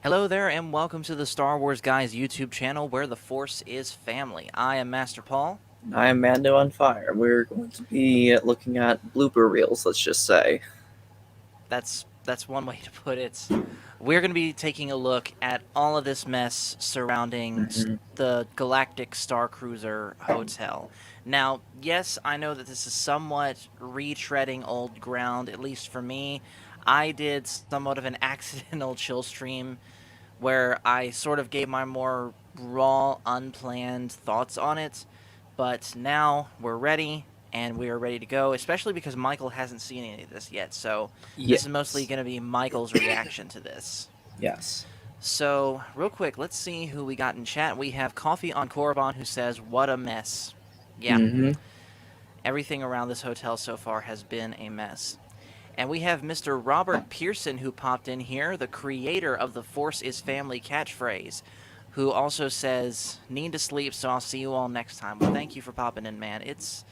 Hello there, and welcome to the Star Wars Guys YouTube channel where the Force is family. I am Master Paul. I am Mando on Fire. We're going to be looking at blooper reels, let's just say. That's one way to put it. We're going to be taking a look at all of this mess surrounding hmm the Galactic Starcruiser Hotel. Now, yes, I know that this is somewhat retreading old ground, at least for me. I did somewhat of an accidental chill stream where I sort of gave my more raw, unplanned thoughts on it. But now we're ready, and we are ready to go, especially because Michael hasn't seen any of this yet. So this is mostly Yes. going to be Michael's reaction to this. Yes. So, real quick, let's see who we got in chat. We have Coffee on Korriban who says, "What a mess." Yeah, hmm everything around this hotel so far has been a mess. And we have Mr. Robert Pearson who popped in here, the creator of the Force is Family catchphrase, who also says, "Need to sleep, so I'll see you all next time." Well, thank you for popping in, man. It's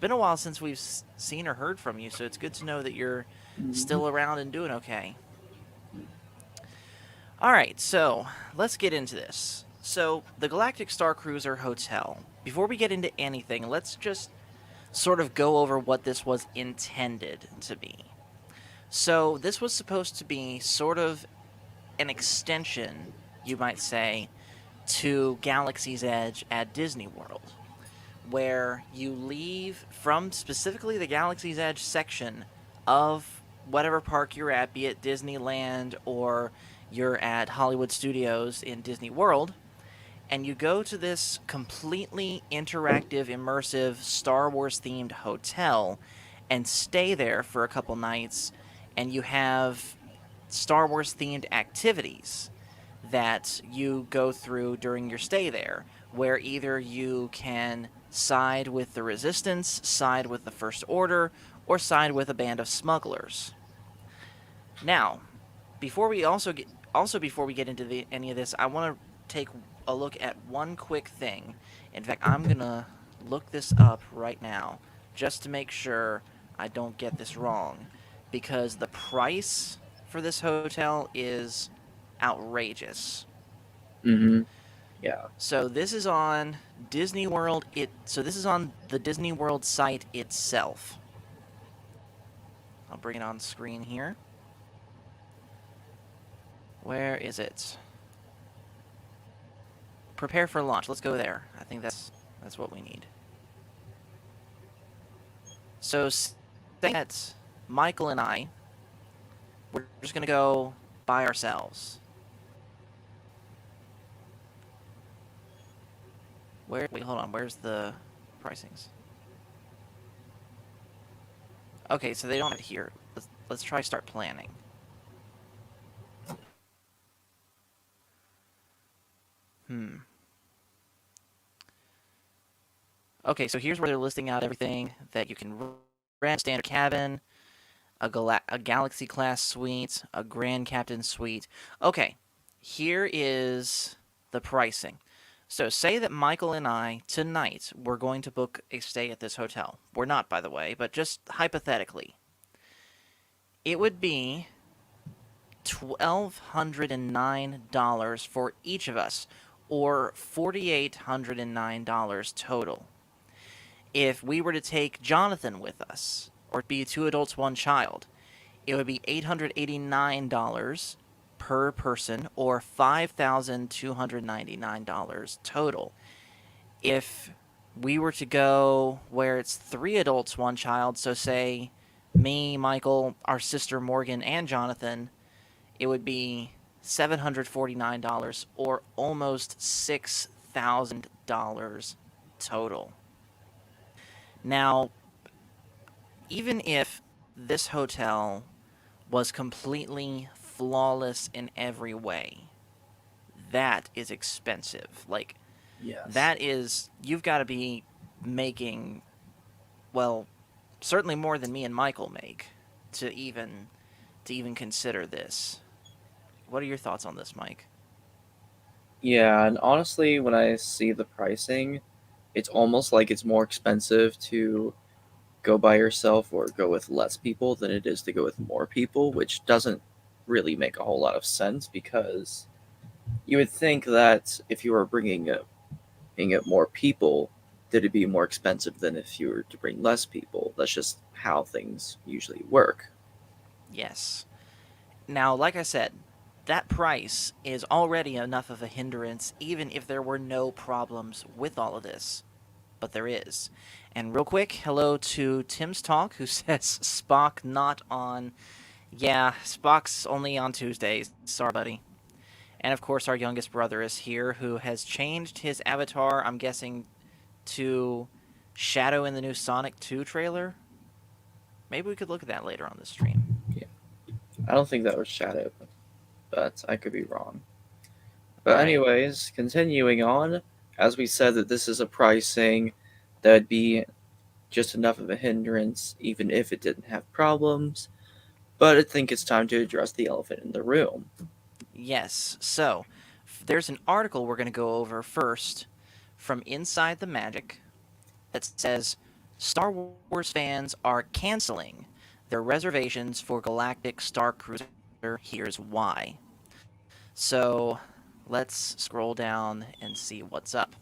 been a while since we've seen or heard from you, so it's good to know that you're hmm still around and doing okay. All right, so let's get into this. So, the Galactic Starcruiser Hotel. Before we get into anything, let's just sort of go over what this was intended to be. So, this was supposed to be sort of an extension, you might say, to Galaxy's Edge at Disney World, where you leave from specifically the Galaxy's Edge section of whatever park you're at, be it Disneyland or you're at Hollywood Studios in Disney World, and you go to this completely interactive, immersive, Star Wars themed hotel and stay there for a couple nights, and you have Star Wars themed activities that you go through during your stay there, where either you can side with the Resistance, side with the First Order, or side with a band of smugglers. Now, before we get into any of this, I want to take a look at one quick thing. In fact, I'm gonna look this up right now just to make sure I don't get this wrong, because the price for this hotel is outrageous. hmm Yeah. So this is on Disney World. So this is on the Disney World site itself. I'll bring it on screen here. Where is it? Prepare for launch. Let's go there. I think that's what we need. So saying that Michael and I, we're just gonna go by ourselves. Wait, hold on. Where's the pricings? Okay, so they don't have it here. Let's try start planning. Hmm. Okay, so here's where they're listing out everything that you can rent: standard cabin, a Galaxy class suite, a Grand Captain suite. Okay, here is the pricing. So say that Michael and I tonight we're going to book a stay at this hotel. We're not, by the way, but just hypothetically, it would be $1,209 for each of us, or $4,809 total. If we were to take Jonathan with us, or be two adults, one child, it would be $889 per person, or $5,299 total. If we were to go where it's three adults, one child, so say me, Michael, our sister Morgan, and Jonathan, it would be $749, or almost $6,000 total. Now, even if this hotel was completely flawless in every way, that is expensive. Like, Yes. that is, you've got to be making, well, certainly more than me and Michael make to even consider this. What are your thoughts on this, Mike? Yeah, and honestly, when I see the pricing, it's almost like it's more expensive to go by yourself or go with less people than it is to go with more people, which doesn't really make a whole lot of sense because You would think that if you were bringing up more people, that it'd be more expensive than if you were to bring less people. That's just how things usually work. Yes. Now, like I said, that price is already enough of a hindrance, even if there were no problems with all of this. But there is. And real quick, hello to Tim's Talk, who says Spock not on. Yeah, Spock's only on Tuesdays. Sorry, buddy. And of course, our youngest brother is here, who has changed his avatar, I'm guessing, to Shadow in the new Sonic 2 trailer. Maybe we could look at that later on the stream. Yeah, I don't think that was Shadow, but I could be wrong. All But right. anyways, continuing on, as we said that this is a pricing that'd be just enough of a hindrance, even if it didn't have problems. But I think it's time to address the elephant in the room. Yes. So, there's an article we're going to go over first from Inside the Magic that says Star Wars fans are canceling their reservations for Galactic Starcruiser. Here's why. So, let's scroll down and see what's up.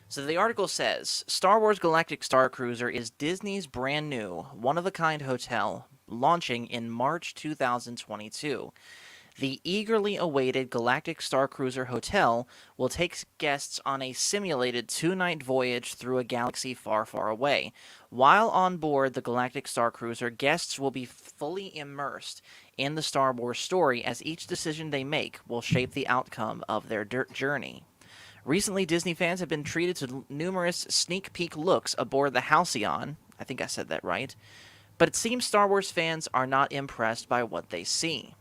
So the article says Star Wars Galactic Starcruiser is Disney's brand new, one of a kind hotel launching in March 2022. The eagerly awaited Galactic Starcruiser Hotel will take guests on a simulated 2-night voyage through a galaxy far, far away. While on board the Galactic Starcruiser, guests will be fully immersed in the Star Wars story as each decision they make will shape the outcome of their journey. Recently, Disney fans have been treated to numerous sneak peek looks aboard the Halcyon. I think I said that right. But it seems Star Wars fans are not impressed by what they see.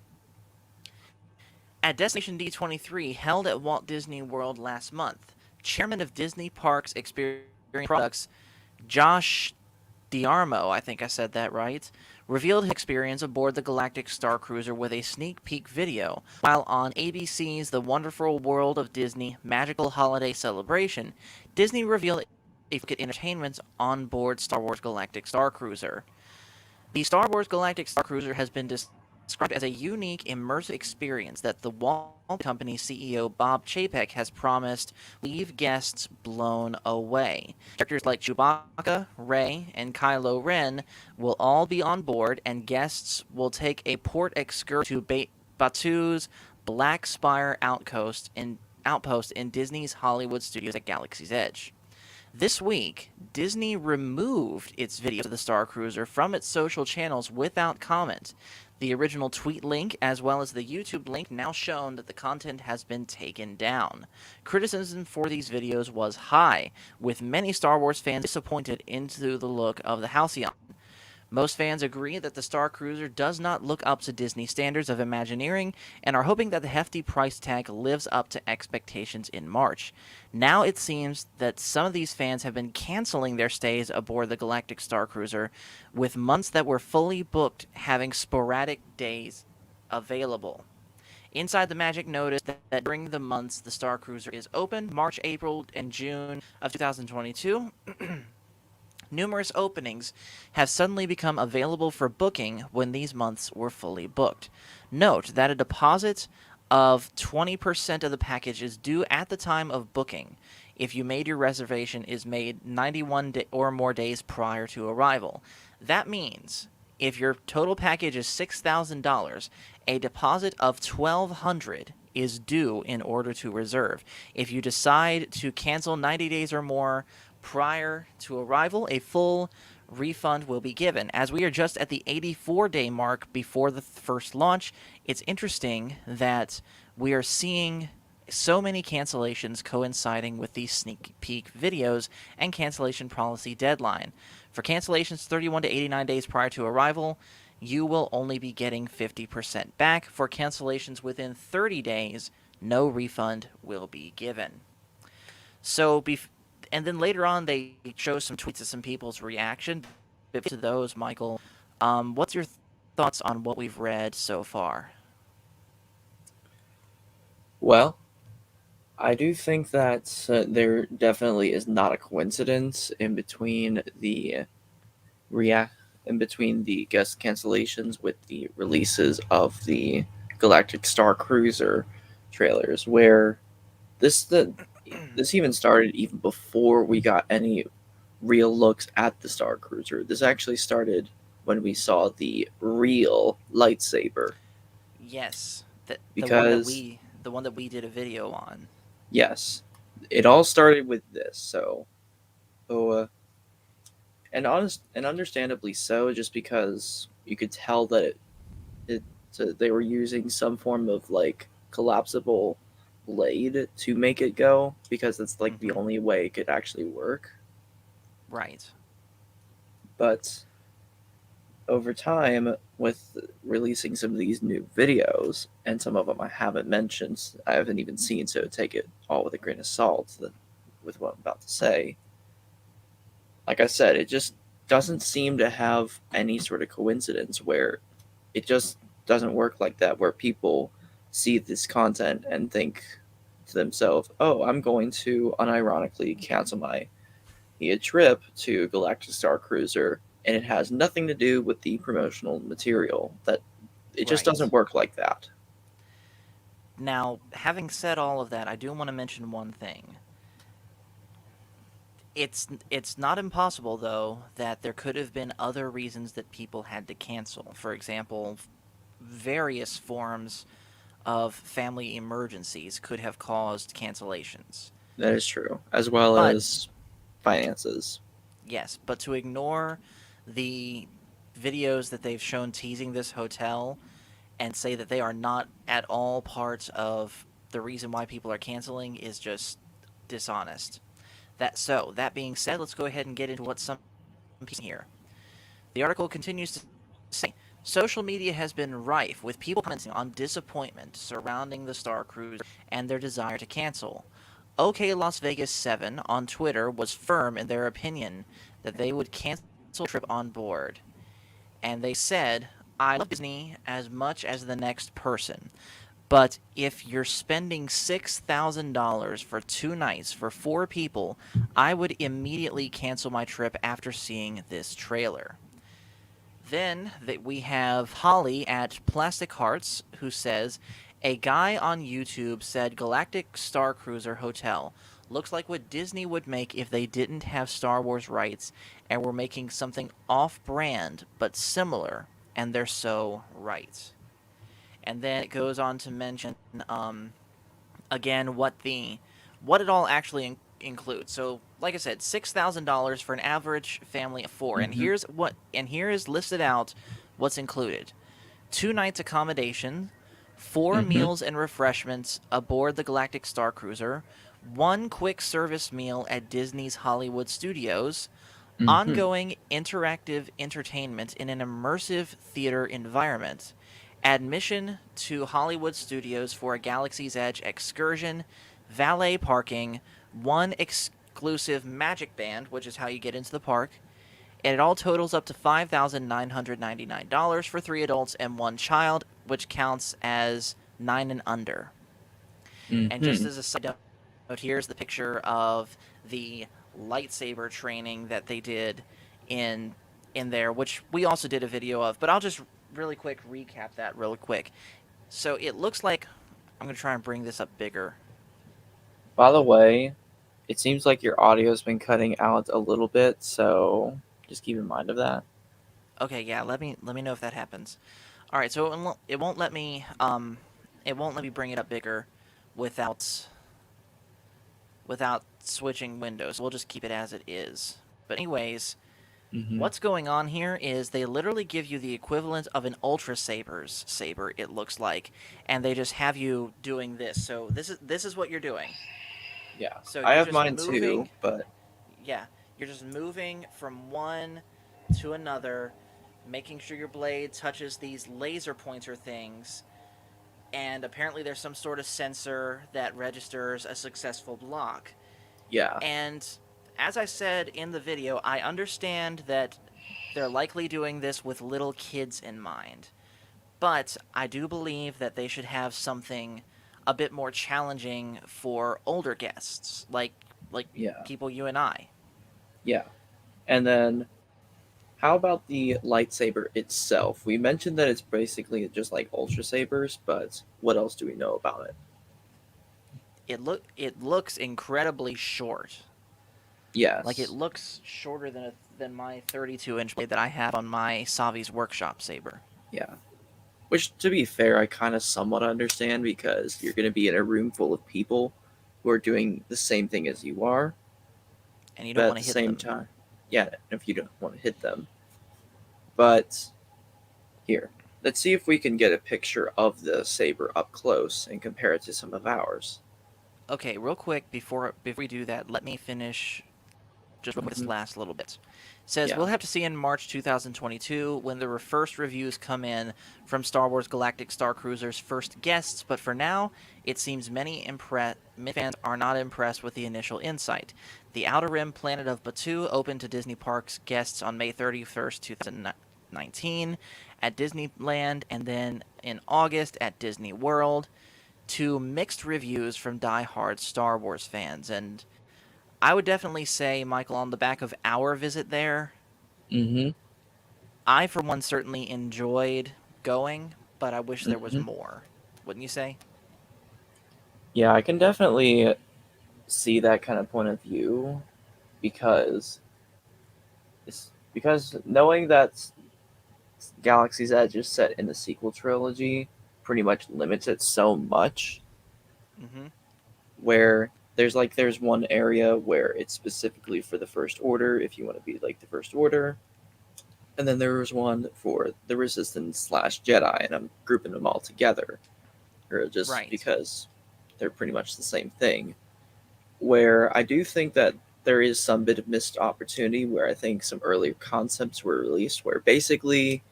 At Destination D23, held at Walt Disney World last month, Chairman of Disney Parks Experience Products, Josh Diarmo, I think I said that right, revealed his experience aboard the Galactic Starcruiser with a sneak peek video, while on ABC's The Wonderful World of Disney Magical Holiday Celebration, Disney revealed a look at entertainment on board Star Wars Galactic Starcruiser. The Star Wars Galactic Starcruiser has been described as a unique, immersive experience that the Walt Company CEO Bob Chapek has promised leave guests blown away. Characters like Chewbacca, Rey, and Kylo Ren will all be on board, and guests will take a port excursion to Batu's Black Spire outpost in Disney's Hollywood Studios at Galaxy's Edge. This week, Disney removed its video of the Star Cruiser from its social channels without comment. The original tweet link, as well as the YouTube link, now shown that the content has been taken down. Criticism for these videos was high, with many Star Wars fans disappointed into the look of the Halcyon. Most fans agree that the Star Cruiser does not look up to Disney standards of Imagineering and are hoping that the hefty price tag lives up to expectations in March. Now it seems that some of these fans have been canceling their stays aboard the Galactic Star Cruiser, with months that were fully booked having sporadic days available. Inside the Magic noticed that during the months the Star Cruiser is open, March, April, and June of 2022, numerous openings have suddenly become available for booking when these months were fully booked. Note that a deposit of 20% of the package is due at the time of booking if you made your reservation is made 91 or more days prior to arrival. That means if your total package is $6,000, a deposit of $1,200 is due in order to reserve. If you decide to cancel 90 days or more prior to arrival, a full refund will be given. As we are just at the 84-day mark before the first launch, it's interesting that we are seeing so many cancellations coinciding with these sneak peek videos and cancellation policy deadline. For cancellations 31 to 89 days prior to arrival, you will only be getting 50% back. For cancellations within 30 days, no refund will be given. So, and then later on, they show some tweets of some people's reaction to those. Michael, what's your thoughts on what we've read so far? Well, I do think that there definitely is not a coincidence react in between the guest cancellations with the releases of the Galactic Star Cruiser. trailers where this even started even before we got any real looks at the Star Cruiser. This actually started when we saw the real lightsaber Yes, because the one that we did a video on. yes, it all started with this. So and honest and understandably so, just because you could tell that it they were using some form of like collapsible blade to make it go because it's like the Hmm. only way it could actually work. Right. But over time, with releasing some of these new videos, and some of them I haven't mentioned, I haven't even seen, so take it all with a grain of salt with what I'm about to say. Like I said, it just doesn't seem to have any sort of coincidence where it just doesn't work like that, where people see this content and think to themselves, oh, I'm going to unironically cancel my trip to Galactic Starcruiser, and it has nothing to do with the promotional material. That it just Right. doesn't work like that. Now, having said all of that, I do want to mention one thing. It's not impossible though that there could have been other reasons that people had to cancel. For example, various forms of family emergencies could have caused cancellations. That is true, as well But as finances. yes, but to ignore the videos that they've shown teasing this hotel and say that they are not at all part of the reason why people are canceling is just dishonest. That being said, let's go ahead and get into what some people here. The article continues to say, social media has been rife with people commenting on disappointment surrounding the Star Cruiser and their desire to cancel. OK Las Vegas 7 on Twitter was firm in their opinion that they would cancel the trip on board. And they said, I love Disney as much as the next person. But if you're spending $6,000 for 2 nights for 4 people, I would immediately cancel my trip after seeing this trailer. Then we have Holly at Plastic Hearts who says, a guy on YouTube said Galactic Starcruiser Hotel looks like what Disney would make if they didn't have Star Wars rights and were making something off-brand but similar, and they're so right. And then it goes on to mention again what it all actually includes. So, like I said, $6,000 for an average family of four. And Mm-hmm. here is listed out what's included: 2 nights accommodation, four Mm-hmm. meals and refreshments aboard the Galactic Starcruiser, one quick service meal at Disney's Hollywood Studios, Mm-hmm. ongoing interactive entertainment in an immersive theater environment, admission to Hollywood Studios for a Galaxy's Edge excursion, valet parking, one exclusive magic band, which is how you get into the park, and it all totals up to $5,999 for 3 adults and one child, which counts as 9 and under. And just Mm-hmm. as a side note, here's the picture of the lightsaber training that they did in in there, which we also did a video of. But I'll just really quick recap that really quick. So it looks like I'm gonna try and bring this up bigger. By the way, it seems like your audio's been cutting out a little bit, so just keep in mind of that. Okay, yeah, let me know if that happens. All right, so it won't let me bring it up bigger without switching windows. We'll just keep it as it is. But anyways, Mm-hmm. what's going on here is they literally give you the equivalent of an Ultra Saber's saber, it looks like, and they just have you doing this. So this is what you're doing. Yeah, So I you're have just mine too, moving, but yeah, you're just moving from one to another, making sure your blade touches these laser pointer things, and apparently there's some sort of sensor that registers a successful block. yeah, And as I said in the video, I understand that they're likely doing this with little kids in mind. But I do believe that they should have something a bit more challenging for older guests, like yeah, people you and I. yeah. And then how about the lightsaber itself? We mentioned that it's basically just like Ultra Sabers, but what else do we know about it? it looks incredibly short. Like it Yes. looks shorter than my 32-inch blade that I have on my Savi's Workshop saber. Yeah. Which, to be fair, I kind of somewhat understand because you're going to be in a room full of people who are doing the same thing as you are, And you but don't at want the to hit same them. time, yeah, if you don't want to hit them. But here, let's see if we can get a picture of the saber up close and compare it to some of ours. Okay, real quick before we do that, let me finish just real quick this Hmm. last little bit. It says we'll Yeah. have to see in March 2022 when the first reviews come in from Star Wars Galactic Starcruiser's first guests, but for now, it seems many fans are not impressed with the initial insight. The Outer Rim planet of Batuu opened to Disney Parks guests on May 31st, 2019 at Disneyland and then in August at Disney World, to mixed reviews from die-hard Star Wars fans. And I would definitely say, Michael, on the back of our visit there, Hmm. I, for one, certainly enjoyed going, but I wish there was Hmm. more. Wouldn't you say? Yeah, I can definitely see that kind of point of view because because knowing that Galaxy's Edge is set in the sequel trilogy pretty much limits it so much Mm-hmm. where there's one area where it's specifically for the First Order if you want to be like the First Order, and then there was one for the Resistance slash Jedi, and I'm grouping them all together, or just Right. because they're pretty much the same thing. Where I do think that there is some bit of missed opportunity where I think some earlier concepts were released where basically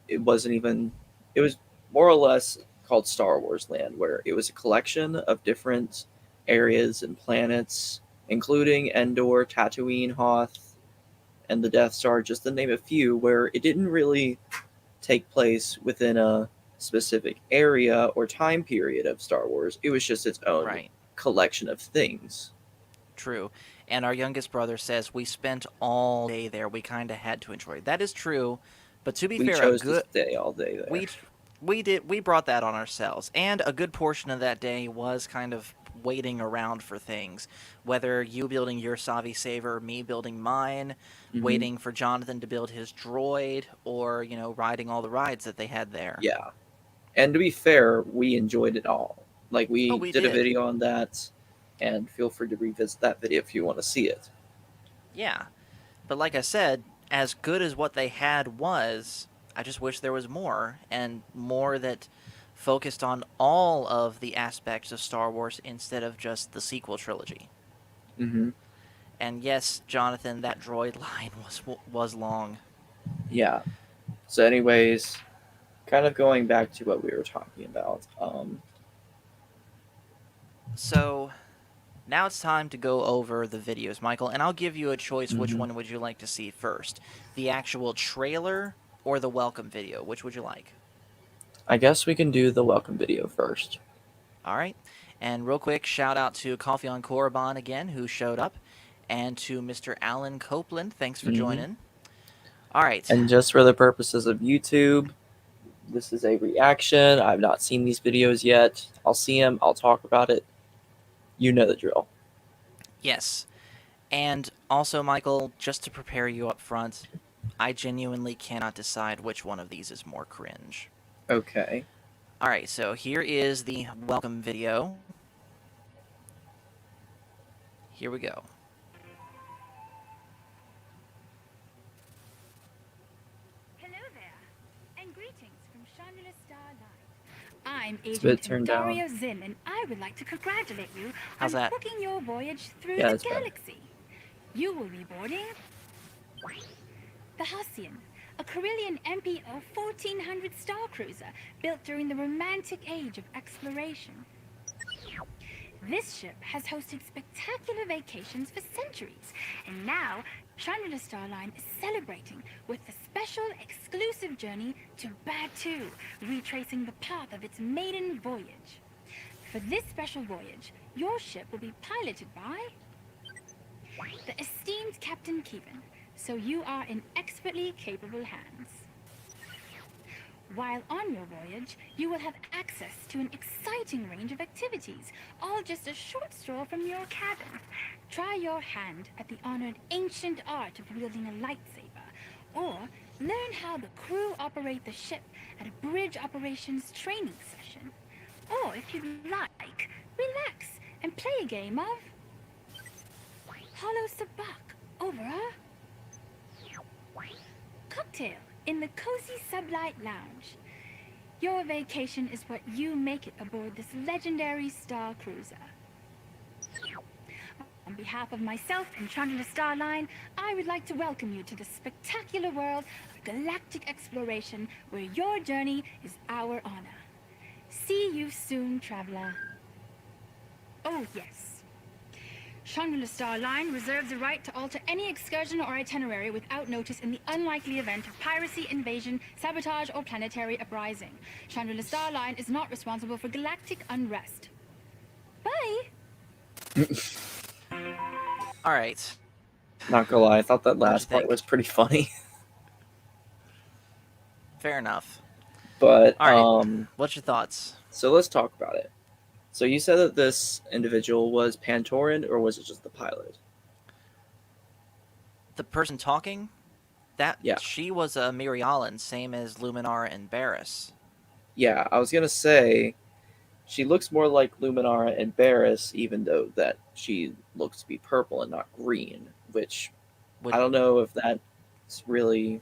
it wasn't even it was more or less called Star Wars Land, where it was a collection of different areas and planets, including Endor, Tatooine, Hoth, and the Death Star, just to name a few, where it didn't really take place within a specific area or time period of Star Wars. It was just its own Right. collection of things. True. And our youngest brother says we spent all day there. We kind of had to enjoy it. That is true. But to be We fair, a chose to good stay all day there. we we brought that on ourselves, and a good portion of that day was kind of waiting around for things, whether you building your Savi saver, me building mine, Hmm. waiting for Jonathan to build his droid, or riding all the rides that they had there. Yeah. And to be fair, we enjoyed it all. Like, Oh, we we did a did. video on that, and feel free to revisit that video if you want to see it. Yeah, but like I said, as good as what they had was, I just wish there was more, and more that focused on all of the aspects of Star Wars instead of just the sequel trilogy. Hmm. And yes, Jonathan, that droid line was long. Yeah. So, anyways, kind of going back to what we were talking about. So now it's time to go over the videos, Michael, and I'll give you a choice. Which Mhm. one would you like to see first? The actual trailer or the welcome video? Which would you like? I guess we can do the welcome video first. All right. And real quick, shout out to Coffee on Korriban again, who showed up, and to Mr. Alan Copeland. Thanks for Hmm. joining. All right. And just for the purposes of YouTube, this is a reaction. I've not seen these videos yet. I'll see them. I'll talk about it. You know the drill. Yes. And also, Michael, just to prepare you up front, I genuinely cannot decide which one of these is more cringe. Okay. All right, so here is the welcome video. Here we go. Hello there, and greetings from Chandler Starlight. I'm It's a bit Agent turned down. Dario Zinn, and I would like to congratulate you How's on that? booking your voyage through Yeah, the it's better. galaxy. You will be boarding the Halcyon, a Carillion MPO 1400 star cruiser built during the romantic age of exploration. This ship has hosted spectacular vacations for centuries, and now Chandler Starline is celebrating with a special exclusive journey to Batuu, retracing the path of its maiden voyage. For this special voyage, your ship will be piloted by the esteemed Captain Kevin, so you are in expertly capable hands. While on your voyage, you will have access to an exciting range of activities, all just a short stroll from your cabin. Try your hand at the honored ancient art of wielding a lightsaber, or learn how the crew operate the ship at a bridge operations training session. Or if you'd like, relax and play a game of Hollow Sabak over a cocktail in the cozy Sublight Lounge. Your vacation is what you make it aboard this legendary star cruiser. On behalf of myself and Chandler Star Line, I would like to welcome you to the spectacular world of galactic exploration, where your journey is our honor. See you soon, traveler. Oh, yes. Chandler Star Line reserves the right to alter any excursion or itinerary without notice in the unlikely event of piracy, invasion, sabotage, or planetary uprising. Chandler Star Line is not responsible for galactic unrest. Bye! All right. Not gonna lie, I thought that What'd you last part think? was pretty funny. Fair enough. But All right. What's your thoughts? so let's talk about it. So you said that this individual was Pantoran, or was it just the pilot? The person talking, that Yeah. she was a Mirialan, same as Luminara and Barris. Yeah, I was gonna say she looks more like Luminara and Barris, even though that she looks to be purple and not green, which Would I don't know if that's really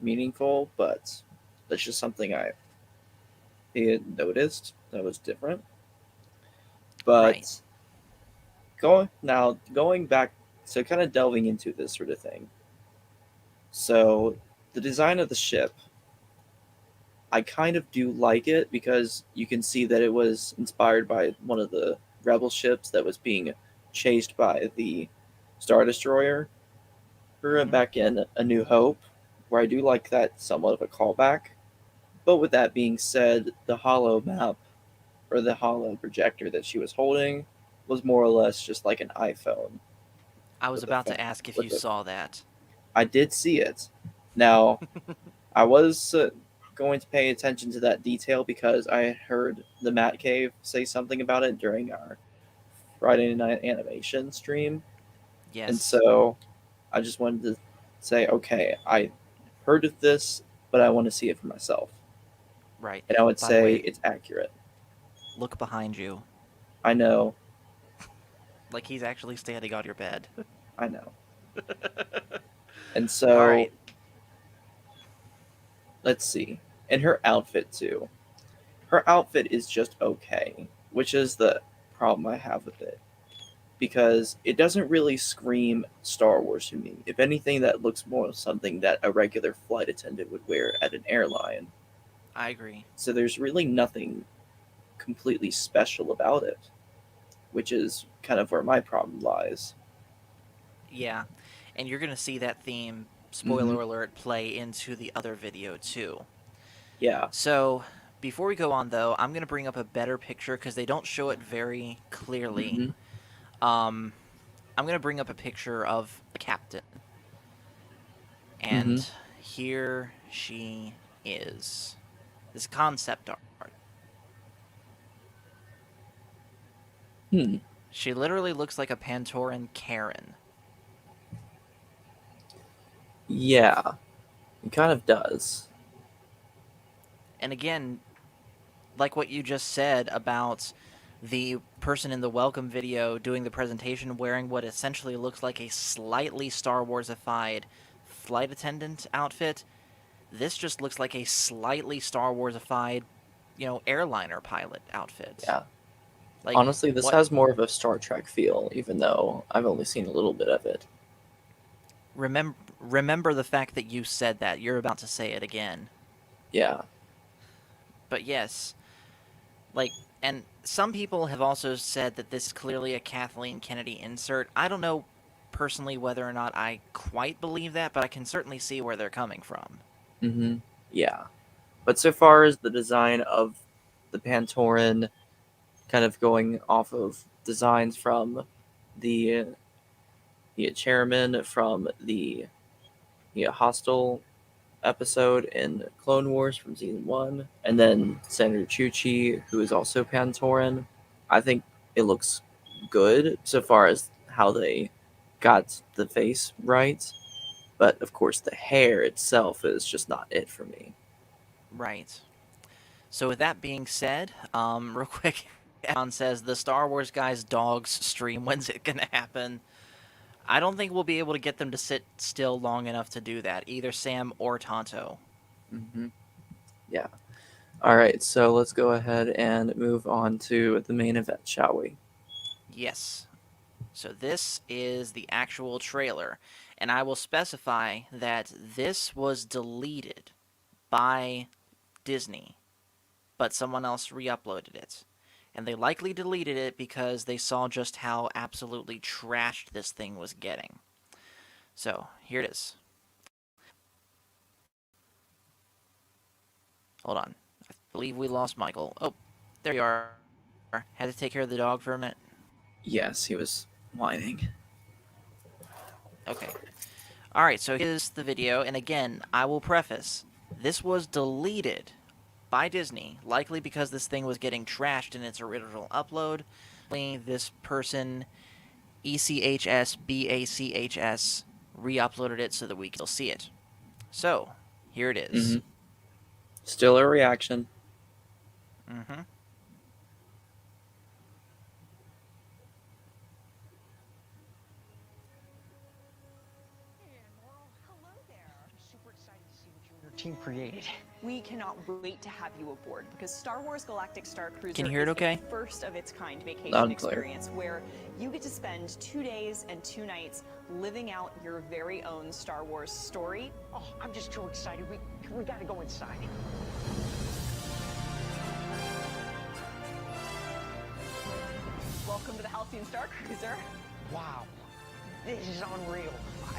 meaningful, but that's just something I had noticed that was different. But Right. going back, so kind of delving into this sort of thing. So the design of the ship, I kind of do like it because you can see that it was inspired by one of the rebel ships that was being chased by the Star Destroyer Mhm. back in A New Hope, where I do like that somewhat of a callback. But with that being said, the hollow map or the hollow projector that she was holding was more or less just like an iPhone I was with about to ask if you with the saw that. I did see it. Now, I was going to pay attention to that detail because I had heard the Matt Cave say something about it during our Friday night animation stream. And Yes. so I just wanted to say, okay, I heard of this, but I want to see it for myself. Right. And I would By the say way, it's accurate. look behind you. I know, Like he's actually standing on your bed. I know. And All so right. let's see. And her outfit too. Her outfit is just okay, which is the problem I have with it. Because it doesn't really scream Star Wars to me. If anything, that looks more something that a regular flight attendant would wear at an airline. I agree. So there's really nothing completely special about it, which is kind of where my problem lies. Yeah. And you're going to see that theme, Mm-hmm. spoiler alert, play into the other video too. Yeah. So, before we go on though, I'm going to bring up a better picture because they don't show it very clearly. Mm-hmm. Um, I'm going to bring up a picture of the captain. Mm-hmm. And here she is. This concept art. Hmm. She literally looks like a Pantoran Karen. Yeah. It kind of does. And again, like what you just said about the person in the welcome video doing the presentation wearing what essentially looks like a slightly Star Wars-ified flight attendant outfit, this just looks like a slightly Star Wars-ified, airliner pilot outfit. Yeah. Like, Honestly, this what? has more of a Star Trek feel, even though I've only seen a little bit of it. Remember the fact that you said that. You're about to say it again. Yeah. But yes, and some people have also said that this is clearly a Kathleen Kennedy insert. I don't know personally whether or not I quite believe that, but I can certainly see where they're coming from. Mm-hmm. Yeah. But so far as the design of the Pantoran, kind of going off of designs from the chairman from the Hostel episode in Clone Wars from season 1, and then Senator Chuchi, who is also Pantoran. I think it looks good so far as how they got the face right, but of course the hair itself is just not it for me. Right. So with that being said, real quick, Alan says the Star Wars guys dogs stream. When's it gonna happen? I don't think we'll be able to get them to sit still long enough to do that, either Sam or Tonto. Mm-hmm. Yeah. All right, so let's go ahead and move on to the main event, shall we? Yes. So this is the actual trailer, and I will specify that this was deleted by Disney, but someone else re-uploaded it. And they likely deleted it because they saw just how absolutely trashed this thing was getting. So, here it is. Hold on. I believe we lost Michael. Oh, there you are. Had to take care of the dog for a minute. Yes, he was whining. Okay. Alright, so here's the video, and again, I will preface, this was deleted by Disney, likely because this thing was getting trashed in its original upload. This person, ECHSBACHS, re-uploaded it so that we can still see it. So, here it is. Mm-hmm. Still a reaction. Mm-hmm. Team created. We cannot wait to have you aboard because Star Wars Galactic Starcruiser Can you hear it is okay? the first of its kind vacation Loud and clear. experience where you get to spend 2 days and 2 nights living out your very own Star Wars story. Oh, I'm just too excited. We gotta go inside. Welcome to the Halcyon Starcruiser. Wow, this is unreal.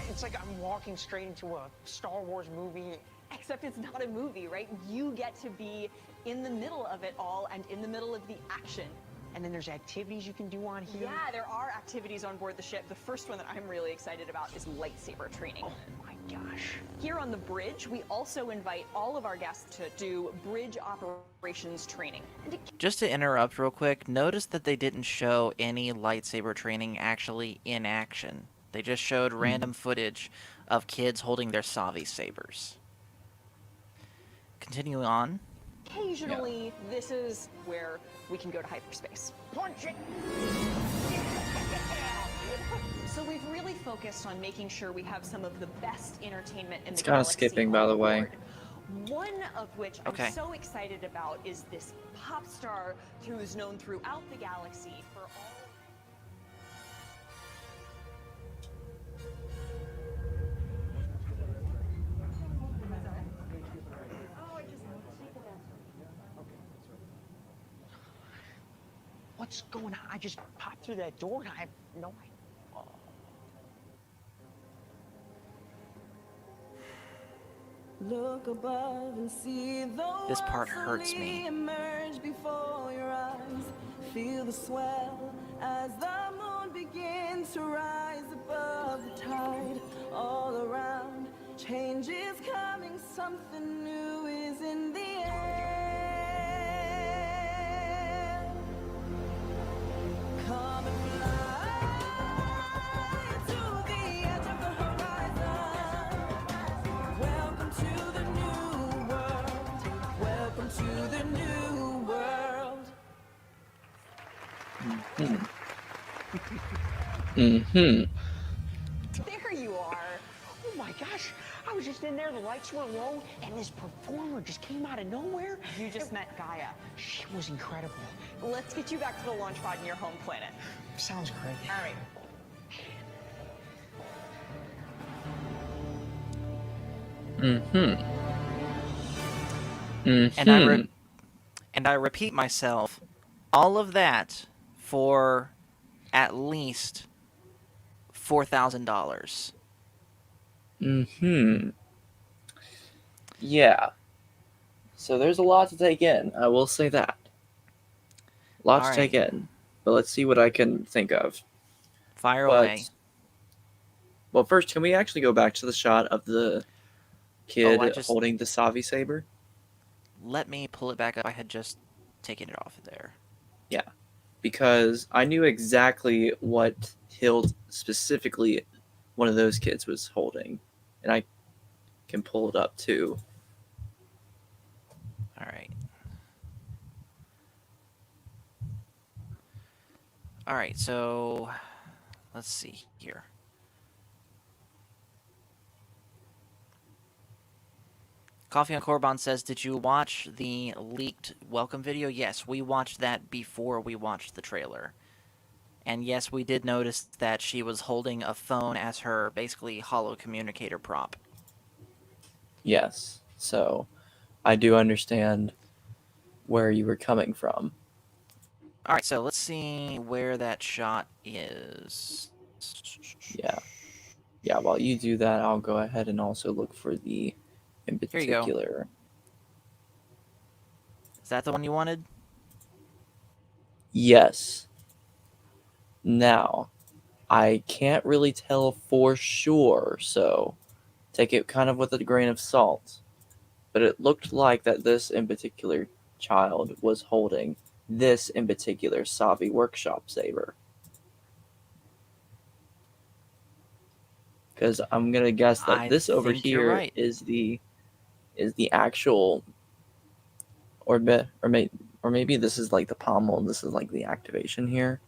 It's like I'm walking straight into a Star Wars movie. Except it's not a movie, right? You get to be in the middle of it all and in the middle of the action. And then there's activities you can do on here. Yeah, there are activities on board the ship. The first one that I'm really excited about is lightsaber training. Oh my gosh. Here on the bridge, we also invite all of our guests to do bridge operations training. Just to interrupt real quick, notice that they didn't show any lightsaber training actually in action. They just showed random footage of kids holding their Savi sabers. Continuing on. Occasionally, this is where we can go to hyperspace. Punch it! So we've really focused on making sure we have some of the best entertainment in It's the kinda galaxy skipping, by on the way. board. One of which Okay. I'm so excited about is this pop star who is known throughout the galaxy for all. What's going on? I just popped through that door and I have no idea. Look above and see the This part hurts me. emerge before your eyes. Feel the swell as the moon begins to rise above the tide. All around, change is coming, something new is in the air. Come and fly to the edge of the horizon. Welcome to the new world. Welcome to the new world. There you are. Oh my gosh, I was just in there, the lights were low, and this performer just came out of nowhere. You just met Gaia. She was incredible. Let's get you back to the launch pod in your home planet. Sounds great. All right. And I repeat myself, all of that for at least $4,000. Yeah. So there's a lot to take in. I will say that. A lot All to take in. But let's see what I can think of. Fire But, away. well, first, can we actually go back to the shot of the kid I just holding the Savi saber? let me pull it back up. I had just taken it off there. Yeah, because I knew exactly what hilt specifically one of those kids was holding, and I can pull it up too. All right. All right, so let's see here. Coffee on Korban says, did you watch the leaked welcome video? Yes, we watched that before we watched the trailer. And yes, we did notice that she was holding a phone as her basically hollow communicator prop. Yes, so I do understand where you were coming from. All right, so let's see where that shot is. Yeah. Yeah, while you do that, I'll go ahead and also look for the in Here you go. particular. Is that the one you wanted? Yes. Now, I can't really tell for sure, so take it kind of with a grain of salt. But it looked like that this in particular child was holding this in particular Savi workshop saber. Because I'm gonna guess that I this over think you're here right. is the actual, or maybe this is like the pommel and this is like the activation here.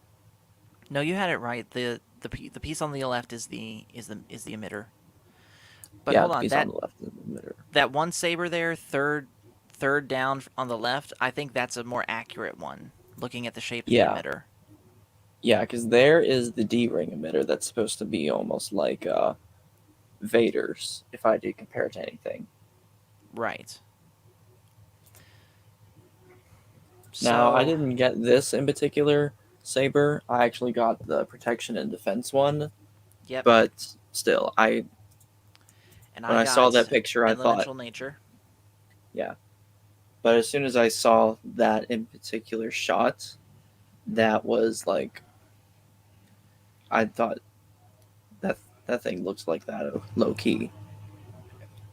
No, you had it right. The piece on the left is the emitter. But Yeah, hold the on, piece on the left is the emitter. that one saber there, third down on the left, I think that's a more accurate one, looking at the shape of the Yeah. emitter. Yeah, because there is the D-ring emitter that's supposed to be almost like Vader's, if I did compare it to anything. Right. Now, I So, didn't get this in particular saber. I actually got the protection and defense one. yep. But still, And when I I saw got that picture, I thought, elemental nature. yeah. But as soon as I saw that in particular shot, that was like, I thought that thing looks like that low key.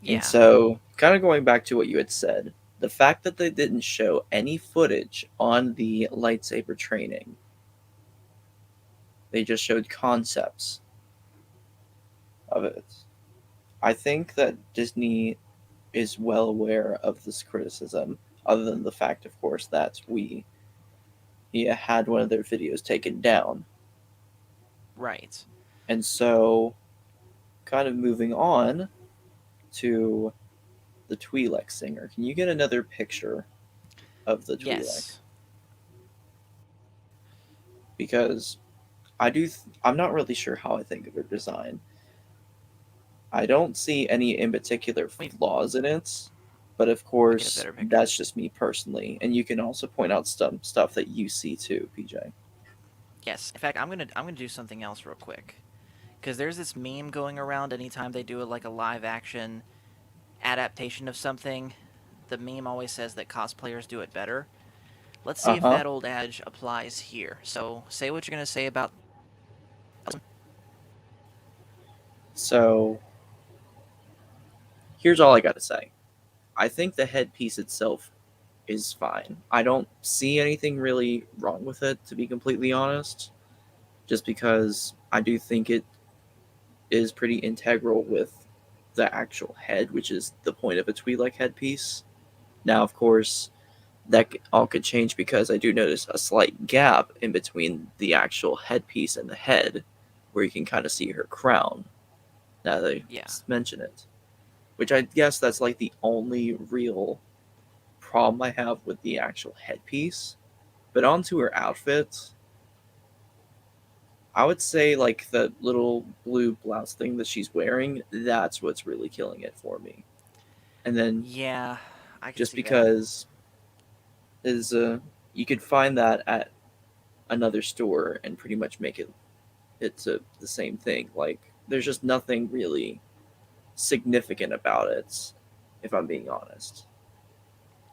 Yeah. And so, kind of going back to what you had said, the fact that they didn't show any footage on the lightsaber training, they just showed concepts of it. I think that Disney is well aware of this criticism, other than the fact, of course, that he had one of their videos taken down. Right. And so, kind of moving on to the Twi'lek singer. Can you get another picture of the Twi'lek? Yes. Because I'm not really sure how I think of her design. I don't see any in particular flaws in it, but of course, better picture. that's just me personally. And you can also point out some stuff that you see too, PJ. Yes. In fact, I'm gonna do something else real quick, because there's this meme going around anytime they do like a live action adaptation of something. The meme always says that cosplayers do it better. Let's see if that old adage applies here. So, say what you're gonna say about. So, here's all I gotta say. I think the headpiece itself is fine. I don't see anything really wrong with it, to be completely honest. Just because I do think it is pretty integral with the actual head, which is the point of a Twi'lek headpiece. Now, of course, that all could change because I do notice a slight gap in between the actual headpiece and the head, where you can kind of see her crown. Now that I mention it, which I guess that's like the only real problem I have with the actual headpiece. But onto her outfit, I would say like the little blue blouse thing that she's wearing, that's what's really killing it for me. And then Yeah, I can just see because is you could find that at another store and pretty much make it's the same thing. Like there's just nothing really significant about it, if I'm being honest.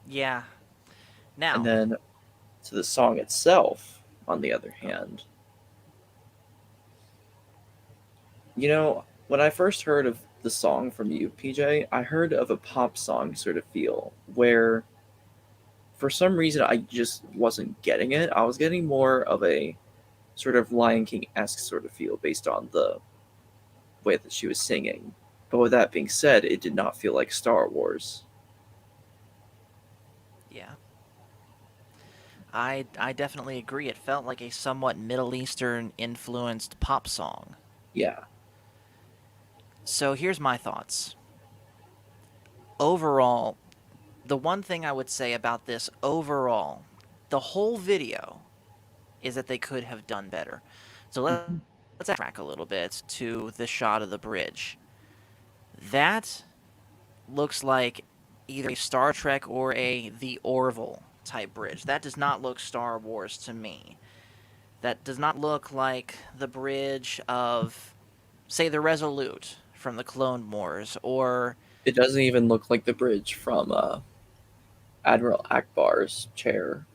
Yeah. Now. And then to the song itself, on the other hand, you know, when I first heard of the song from you, PJ, I heard of a pop song sort of feel where for some reason I just wasn't getting it. I was getting more of a sort of Lion King-esque sort of feel based on the way that she was singing. But with that being said, it did not feel like Star Wars. Yeah. I definitely agree. It felt like a somewhat Middle Eastern influenced pop song. Yeah. So here's my thoughts. Overall, the one thing I would say about this overall, the whole video is that they could have done better. So let's backtrack a little bit to the shot of the bridge. That looks like either a Star Trek or a The Orville type bridge. That does not look Star Wars to me. That does not look like the bridge of, say, the Resolute from the Clone Wars, or It doesn't even look like the bridge from Admiral Akbar's chair.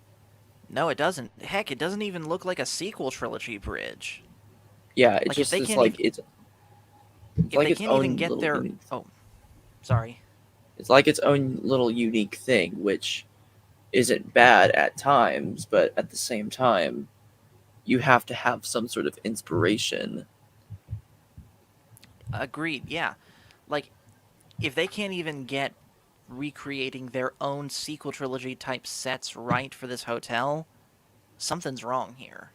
no, it doesn't. Heck, it doesn't even look like a sequel trilogy bridge. Yeah, it Like if just they is can't like even, it's if like they its can't even own get little their unique. oh, sorry. It's like its own little unique thing, which isn't bad at times, but at the same time, you have to have some sort of inspiration. Agreed. Yeah, like if they can't even get recreating their own sequel trilogy type sets right for this hotel, something's wrong here.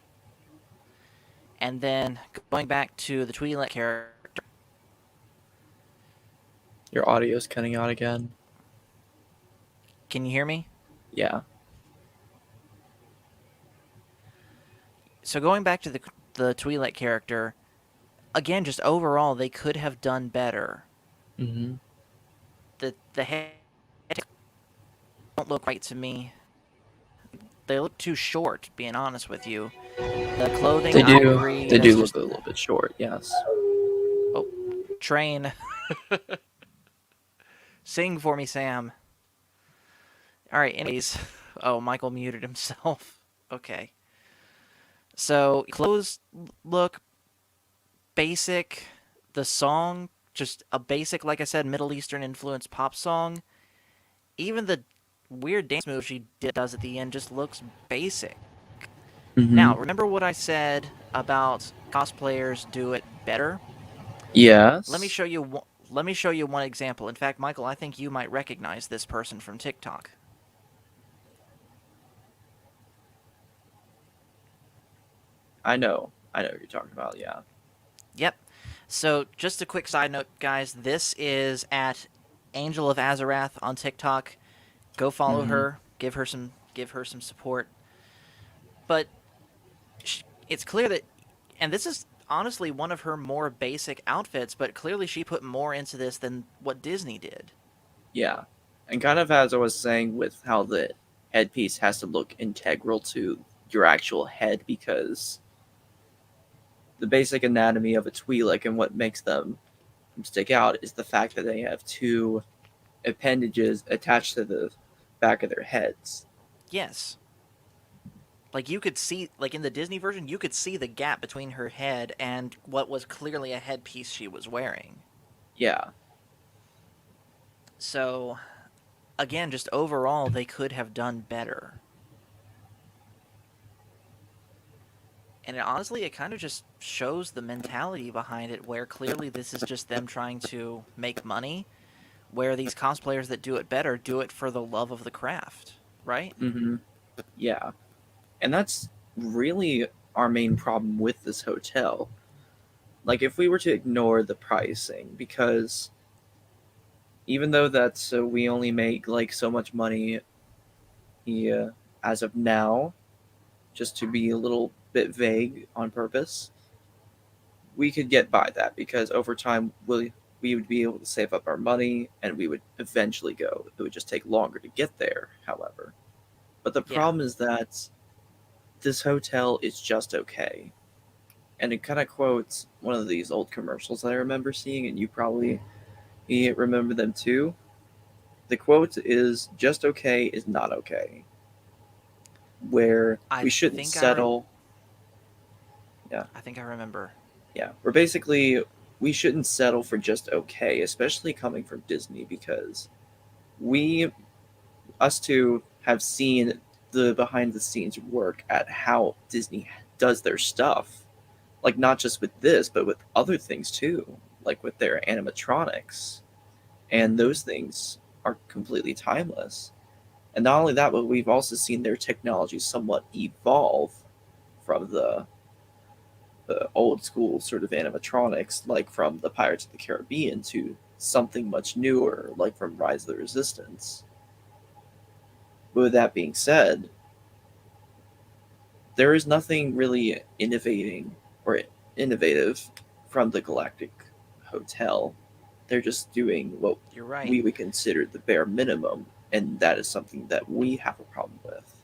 And then going back to the Twi'lek character, Your audio's cutting out again. can you hear me? Yeah. So going back to the Twi'lek character, again, just overall, they could have done better. Mm-hmm. The head don't look right to me. They look too short, being honest with you. The clothing, They I do. agree. They That's do just look a little bit short. Yes. oh, train. Sing for me, Sam. All right. Anyways, oh, Michael muted himself. Okay. So clothes look basic. The song, just a basic, like I said, Middle Eastern influenced pop song. Even the weird dance move she does at the end just looks basic. Mm-hmm. Now, remember what I said about cosplayers do it better? Yes. Let me show you. Let me show you one example. In fact, Michael, I think you might recognize this person from TikTok. I know. I know what you're talking about. Yeah. Yep. So, just a quick side note, guys. This is at Angel of Azarath on TikTok. Go follow Mhm. her. Give her some support. But it's clear that, and this is honestly one of her more basic outfits, but clearly she put more into this than what Disney did. Yeah. And kind of as I was saying with how the headpiece has to look integral to your actual head because the basic anatomy of a Twi'lek and what makes them stick out is the fact that they have two appendages attached to the back of their heads. Yes. Like you could see, like in the Disney version, you could see the gap between her head and what was clearly a headpiece she was wearing. Yeah. So, again, just overall, they could have done better. And honestly, it kind of just shows the mentality behind it, where clearly this is just them trying to make money, where these cosplayers that do it better do it for the love of the craft, right? Mm-hmm. Yeah. And that's really our main problem with this hotel. Like, if we were to ignore the pricing, because even though that's we only make like so much money as of now, just to be a little bit vague on purpose, we could get by that because over time we would be able to save up our money and we would eventually go. It would just take longer to get there, however. But the Yeah. problem is that this hotel is just okay. And it kind of quotes one of these old commercials that I remember seeing, and you probably remember them too. The quote is just okay is not okay. Where I we shouldn't think settle. I think I remember. Yeah, we're basically we shouldn't settle for just okay, especially coming from Disney, because us two have seen the behind the scenes work at how Disney does their stuff. Like, not just with this, but with other things too, like with their animatronics. And those things are completely timeless. And not only that, but we've also seen their technology somewhat evolve from the old school sort of animatronics, like from the Pirates of the Caribbean, to something much newer, like from Rise of the Resistance. But with that being said, there is nothing really innovating or innovative from the Galactic Hotel. They're just doing what You're right. we would consider the bare minimum, and that is something that we have a problem with.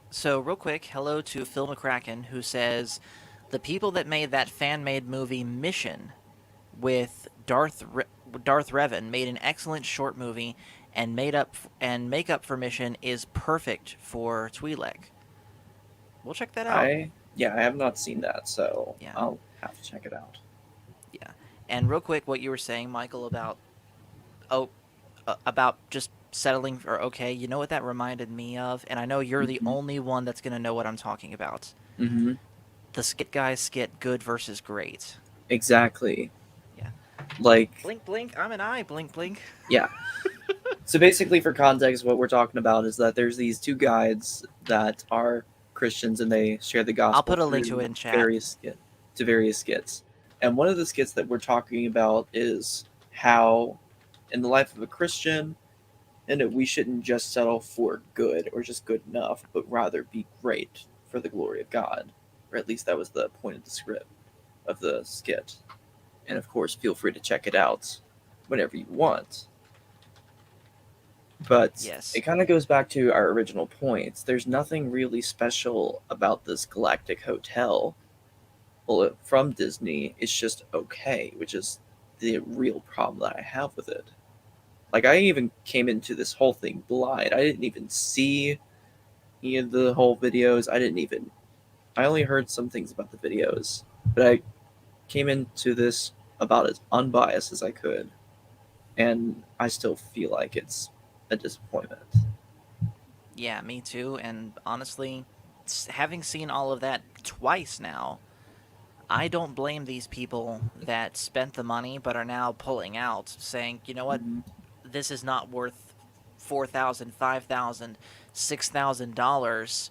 So, real quick, hello to Phil McCracken, who says the people that made that fan-made movie Mission with Darth Revan made an excellent short movie, and makeup for Mission is perfect for Twi'lek. We'll check that out. I have not seen that, so Yeah. I'll have to check it out. Yeah. And real quick, what you were saying, Michael, about just settling for okay, you know what that reminded me of? And I know you're the only one that's going to know what I'm talking about. Mm-hmm. The skit guys skit Good versus Great. Exactly. Yeah. Like, Blink, blink, I'm an eye, blink, blink. yeah. So basically, for context, what we're talking about is that there's these two guides that are Christians, and they share the gospel. I'll put a link through to it in chat. various skits. And one of the skits that we're talking about is how, in the life of a Christian, and that we shouldn't just settle for good or just good enough, but rather be great for the glory of God. Or at least that was the point of the script of the skit. And of course, feel free to check it out whenever you want. But Yes. it kind of goes back to our original points. There's nothing really special about this Galactic Hotel. Well, from Disney, it's just okay, which is the real problem that I have with it. Like, I even came into this whole thing blind. I didn't even see any of the whole videos. I only heard some things about the videos. But I came into this about as unbiased as I could. And I still feel like it's a disappointment. Yeah, me too. And honestly, having seen all of that twice now, I don't blame these people that spent the money but are now pulling out, saying, you know what, this is not worth $4,000, $5,000, $6,000.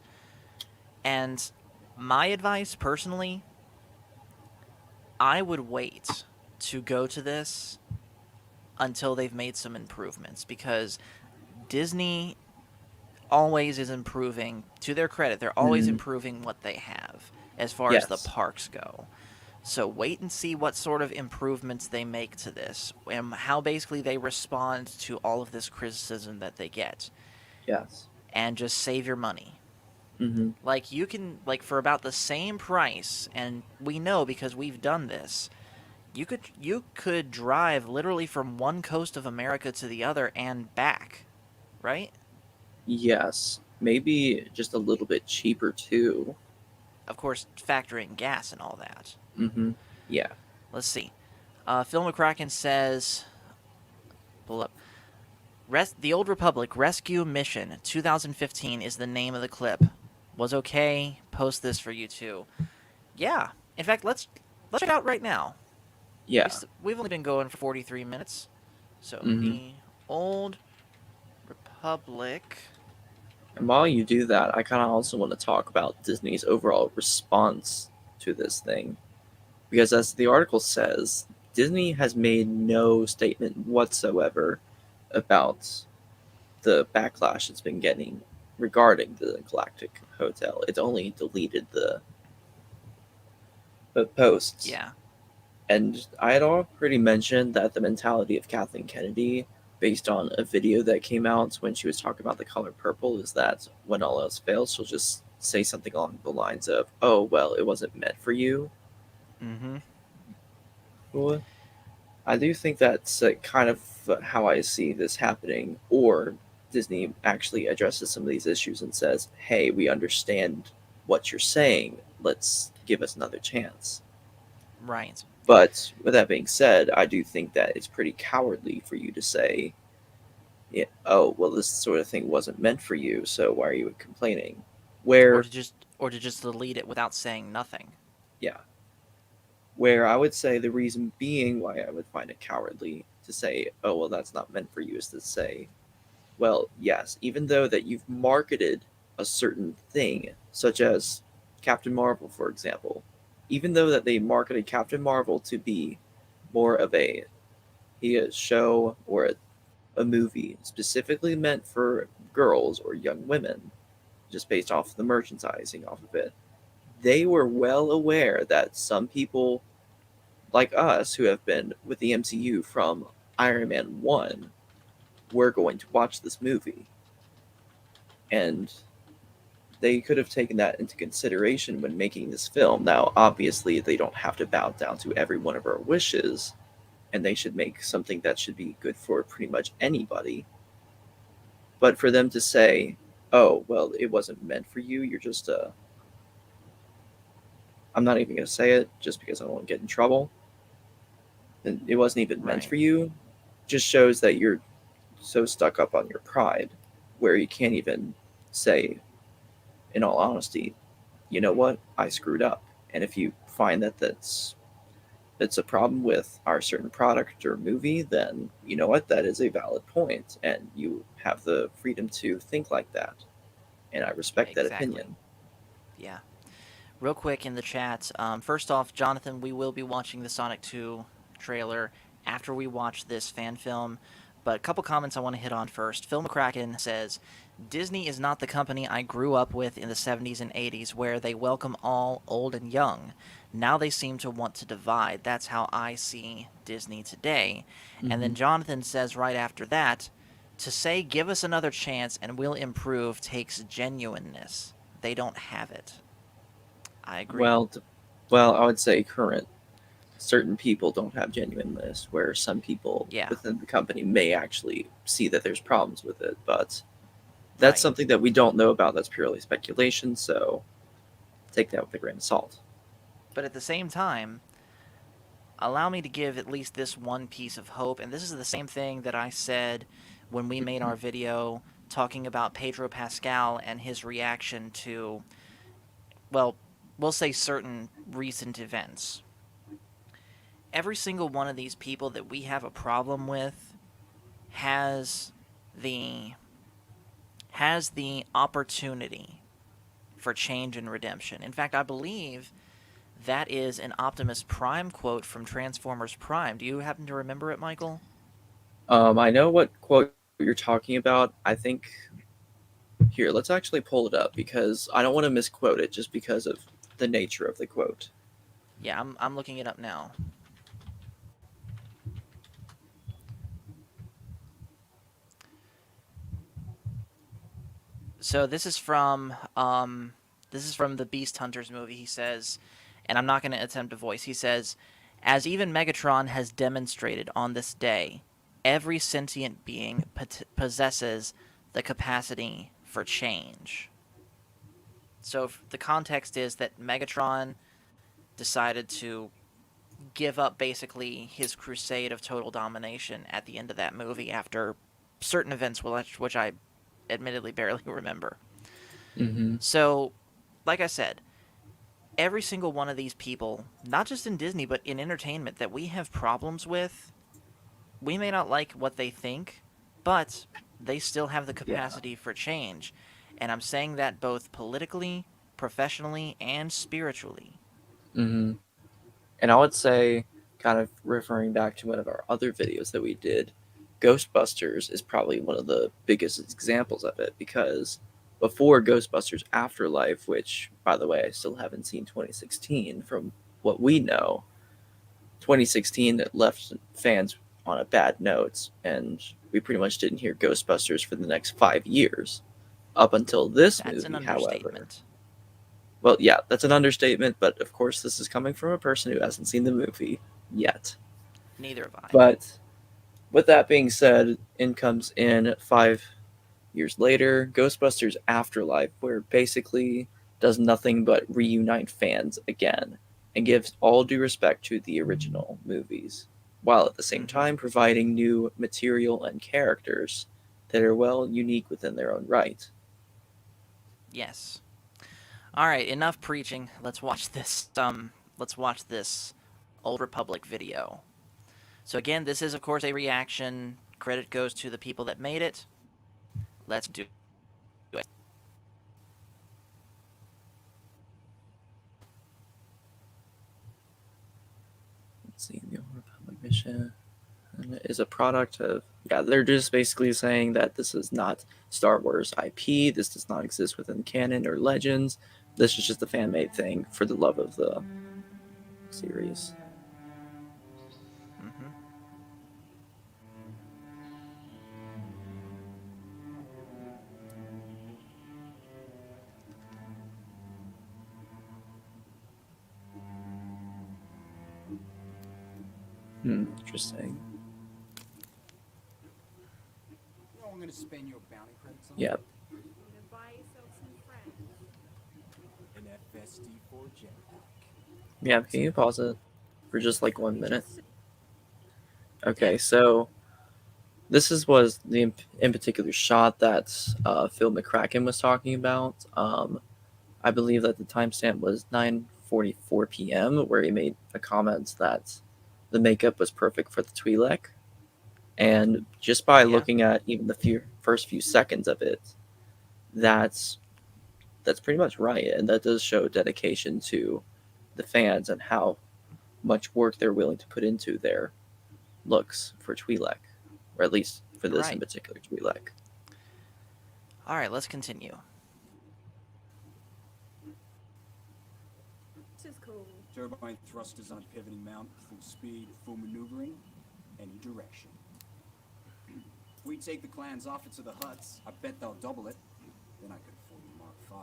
And my advice, personally, I would wait to go to this until they've made some improvements, because Disney always is improving. To their credit, they're always improving what they have as far as the parks go. So wait and see what sort of improvements they make to this, and how basically they respond to all of this criticism that they get. Yes. And just save your money. Mm-hmm. Like, you can, like, for about the same price, and we know because we've done this, you could drive literally from one coast of America to the other and back, right? Yes. Maybe just a little bit cheaper, too. Of course, factoring gas and all that. Mm-hmm. Yeah. Let's see. Phil McCracken says, pull up. The Old Republic Rescue Mission 2015 is the name of the clip. Was okay. Post this for you too. Yeah. In fact, let's check it out right now. Yeah. We've only been going for 43 minutes. So, the Old Republic. And while you do that, I kind of also want to talk about Disney's overall response to this thing. Because as the article says, Disney has made no statement whatsoever about the backlash it's been getting regarding the Galactic Hotel. It's only deleted the posts. Yeah. And I had already mentioned that the mentality of Kathleen Kennedy, based on a video that came out when she was talking about the color purple, is that when all else fails, she'll just say something along the lines of, oh, well, it wasn't meant for you. Mm-hmm. Well, I do think that's kind of how I see this happening. Or Disney actually addresses some of these issues and says, hey, we understand what you're saying. Let's give us another chance. Right. But with that being said, I do think that it's pretty cowardly for you to say, yeah, oh, well, this sort of thing wasn't meant for you, so why are you complaining? Or Where, to just delete it without saying nothing. yeah, where I would say the reason being why I would find it cowardly to say, oh, well, that's not meant for you, is to say, well, yes, even though that you've marketed a certain thing, such as Captain Marvel, for example, even though that they marketed Captain Marvel to be more of a show or a movie specifically meant for girls or young women, just based off the merchandising off of it, they were well aware that some people like us who have been with the MCU from Iron Man 1 were going to watch this movie. And they could have taken that into consideration when making this film. Now, obviously, they don't have to bow down to every one of our wishes, and they should make something that should be good for pretty much anybody. But for them to say, oh, well, it wasn't meant for you, you're just I'm not even going to say it just because I don't want to get in trouble. And it wasn't even meant Right. for you, just shows that you're so stuck up on your pride where you can't even say, in all honesty, you know what, I screwed up. And if you find that that's a problem with our certain product or movie, then you know what, that is a valid point, and you have the freedom to think like that. And I respect that Exactly. opinion. Yeah. Real quick in the chat. First off, Jonathan, we will be watching the Sonic 2 trailer after we watch this fan film. But a couple comments I want to hit on first. Phil McCracken says, Disney is not the company I grew up with in the 70s and 80s where they welcome all, old and young. Now they seem to want to divide. That's how I see Disney today. And then Jonathan says right after that, to say give us another chance and we'll improve takes genuineness. They don't have it. I agree. Well, well, I would say current certain people don't have genuineness, where some people Yeah, within the company may actually see that there's problems with it, but that's right. something that we don't know about. That's purely speculation, so take that with a grain of salt. But at the same time, allow me to give at least this one piece of hope. And this is the same thing that I said when we made our video talking about Pedro Pascal and his reaction to, well, we'll say certain recent events. Every single one of these people that we have a problem with has the opportunity for change and redemption. In fact, I believe that is an Optimus Prime quote from Transformers Prime. Do you happen to remember it, Michael? I know what quote you're talking about. I think here, let's actually pull it up because I don't want to misquote it just because of the nature of the quote. Yeah, I'm looking it up now. So this is from the Beast Hunters movie. He says, and I'm not going to attempt a voice. He says, as even Megatron has demonstrated on this day, every sentient being possesses the capacity for change. So the context is that Megatron decided to give up basically his crusade of total domination at the end of that movie after certain events which I admittedly barely remember. Mm-hmm. So, like I said, every single one of these people, not just in Disney, but in entertainment that we have problems with, we may not like what they think, but they still have the Yeah. capacity for change. And I'm saying that both politically, professionally, and spiritually. Mm-hmm. And I would say, kind of referring back to one of our other videos that we did, Ghostbusters is probably one of the biggest examples of it because before Ghostbusters Afterlife, which, by the way, I still haven't seen 2016, from what we know, 2016 left fans on a bad note, and we pretty much didn't hear Ghostbusters for the next 5 years. Up until this That's an movie, however, understatement. well, yeah, that's an understatement, but of course, this is coming from a person who hasn't seen the movie yet. Neither have I. But with that being said, in comes in 5 years later, Ghostbusters Afterlife, where basically does nothing but reunite fans again. and gives all due respect to the original movies, while at the same time providing new material and characters that are well unique within their own right. Yes. All right, enough preaching. Let's watch this. Let's watch this Old Republic video. So again, this is of course a reaction. Credit goes to the people that made it. Let's do it. Let's see, the Old Republic mission is a product of, yeah, they're just basically saying that this is not Star Wars IP, this does not exist within canon or legends, this is just a fan-made thing for the love of the series. Mm-hmm. Interesting. You know I'm gonna spend your bounty credits on? Yep. Buy yourself some friends. An FSD4 jetpack. Yeah, can you pause it for just like 1 minute? Okay, so this was the in particular shot that Phil McCracken was talking about. I believe that the timestamp was 9:44 p.m., where he made a comment that the makeup was perfect for the Twi'lek. And just by looking at even the first few seconds of it, that's pretty much right. And that does show dedication to the fans and how much work they're willing to put into their looks for Twi'lek, or at least for this in particular Twi'lek. All right, let's continue. This is cool. Turbine thrusters on pivoting mount, full speed, full maneuvering, any direction. If we take the clan's offer to the Hutts, I bet they'll double it. Then I could afford the Mark V.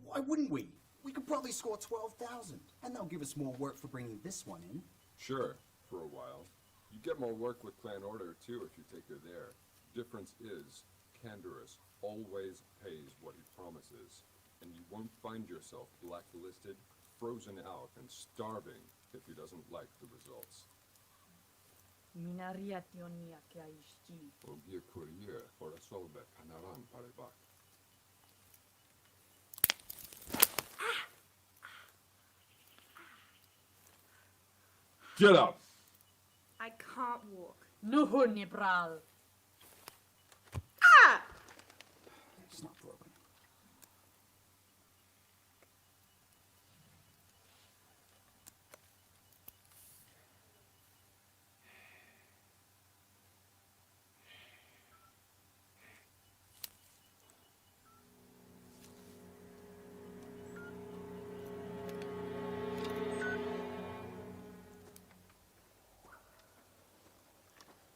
Why wouldn't we? We could probably score 12,000, and they'll give us more work for bringing this one in. Sure, for a while. You get more work with Clan Order, too, if you take her there. Difference is, Canderous always pays what he promises, and you won't find yourself blacklisted, frozen out, and starving if he doesn't like the results. Ogie Courier, Orasolbe, Panaran, Parebak. Get up! I can't walk. It's not broken.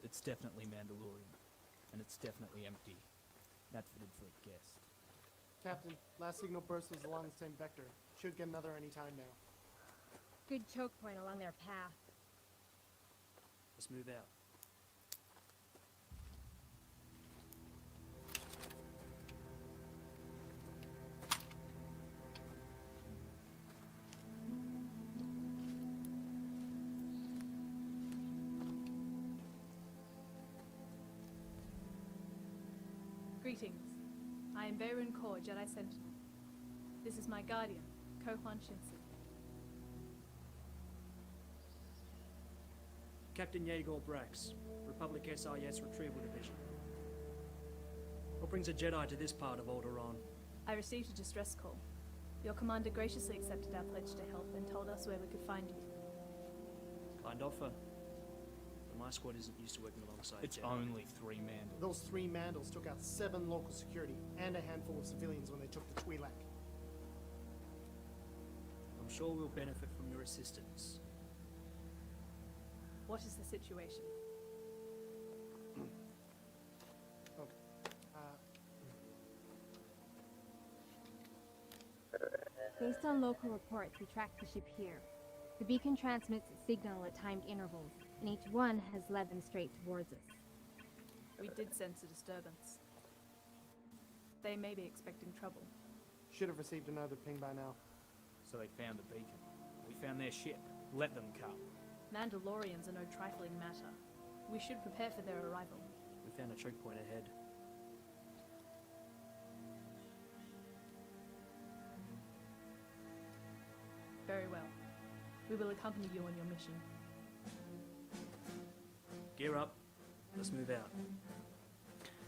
It's definitely Mandalorian, and it's definitely empty. Not fitted for a guest. Captain, last signal burst was along the same vector. Should get another any time now. Good choke point along their path. Let's move out. Greetings. I am Beirun Kor, Jedi Sentinel. This is my guardian, Kohuan Shinsu. Captain Yegor Brax, Republic SIS Retrieval Division. What brings a Jedi to this part of Alderaan? I received a distress call. Your commander graciously accepted our pledge to help and told us where we could find you. Kind offer. But my squad isn't used to working alongside It's Jedi. Only 3 Mandals. Those 3 Mandals took out 7 local security and a handful of civilians when they took the Twi'lek. I'm sure we'll benefit from your assistance. What is the situation? Based on local reports, we tracked the ship here. The beacon transmits its signal at timed intervals, and each one has led them straight towards us. We did sense a disturbance. They may be expecting trouble. Should have received another ping by now. So they found the beacon. We found their ship. Let them come. Mandalorians are no trifling matter. We should prepare for their arrival. We found a choke point ahead. Very well. We will accompany you on your mission. Gear up. Let's move out.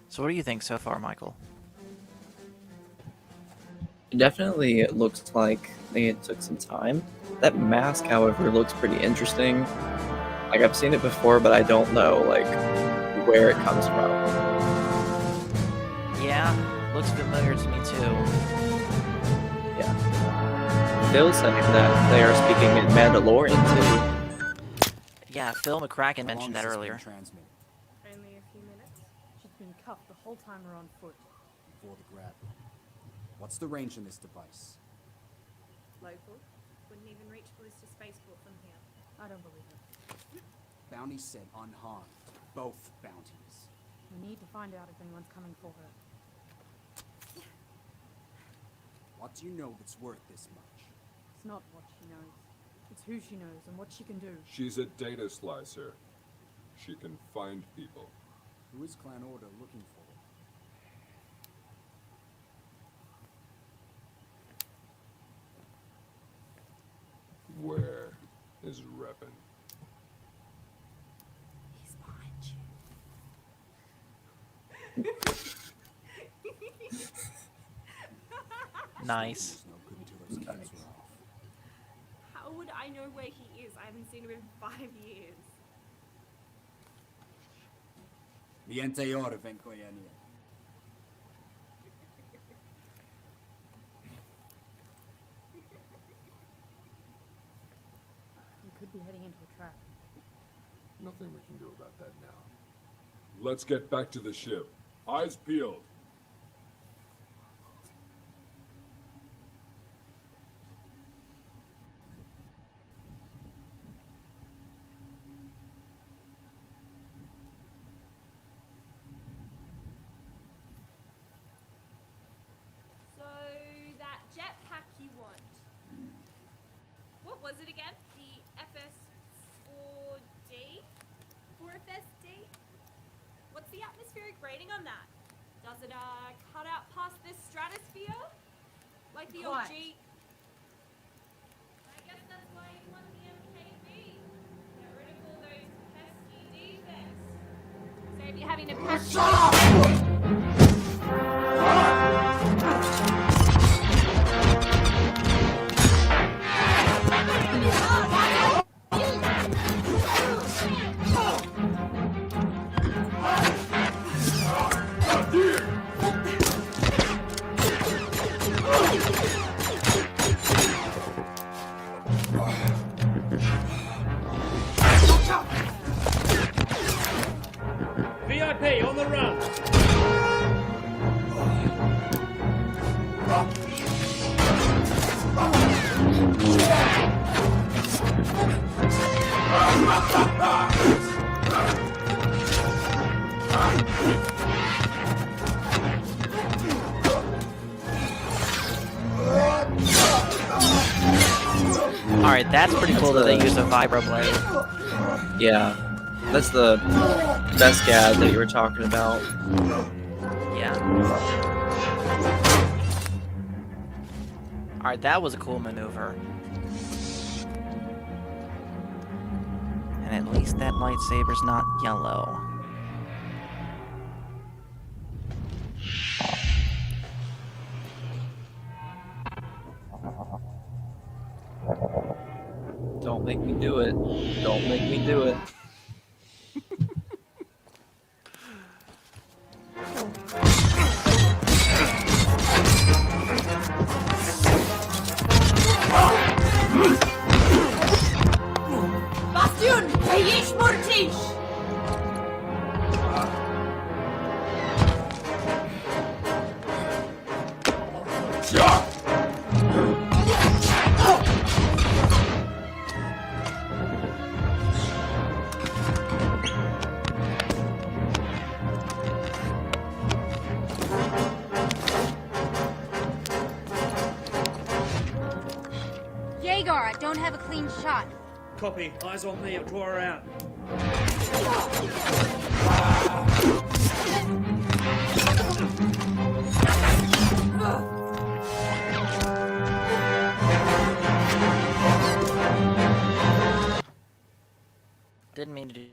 So what do you think so far, Michael? Definitely, it looks like they took some time. That mask, however, looks pretty interesting. Like, I've seen it before, but I don't know, like, where it comes from. Yeah, looks familiar to me too. Yeah. Phil saying that they are speaking in Mandalorian too. Yeah, Phil McCracken mentioned that earlier. Only a few minutes. She's been cuffed the whole time we're on foot. Before the grab. What's the range in this device? Local. Wouldn't even reach Ballista Spaceport from here. I don't believe it. Bounty said unharmed. Both bounties. We need to find out if anyone's coming for her. What do you know that's worth this much? It's not what she knows. It's who she knows and what she can do. She's a data slicer. She can find people. Who is Clan Order looking for? Where is Revan? He's behind you. Nice. No good until those kids were off. How would I know where he is? I haven't seen him in 5 years. Niente ora vengo ya niente. You could be heading into a trap. Nothing we can do about that now. Let's get back to the ship. Eyes peeled. So, that jetpack you want. What was it again? The FS4D? 4FSD? What's the atmospheric rating on that? Does it, cut out past the stratosphere? Like the Quiet. OG? I guess that's why you want the MKB. Get rid of all those pesky defects. Save you having to VIP on the run! Alright, that's pretty cool that they use a vibroblade. Yeah. That's the best gad that you were talking about. Yeah. Alright, that was a cool maneuver. And at least that lightsaber's not yellow. Don't make me do it. Don't make me do it. Bastion! Payish Mortish! Rhaegar, I don't have a clean shot. Copy. Eyes on me. I'll draw her out. Didn't mean to do.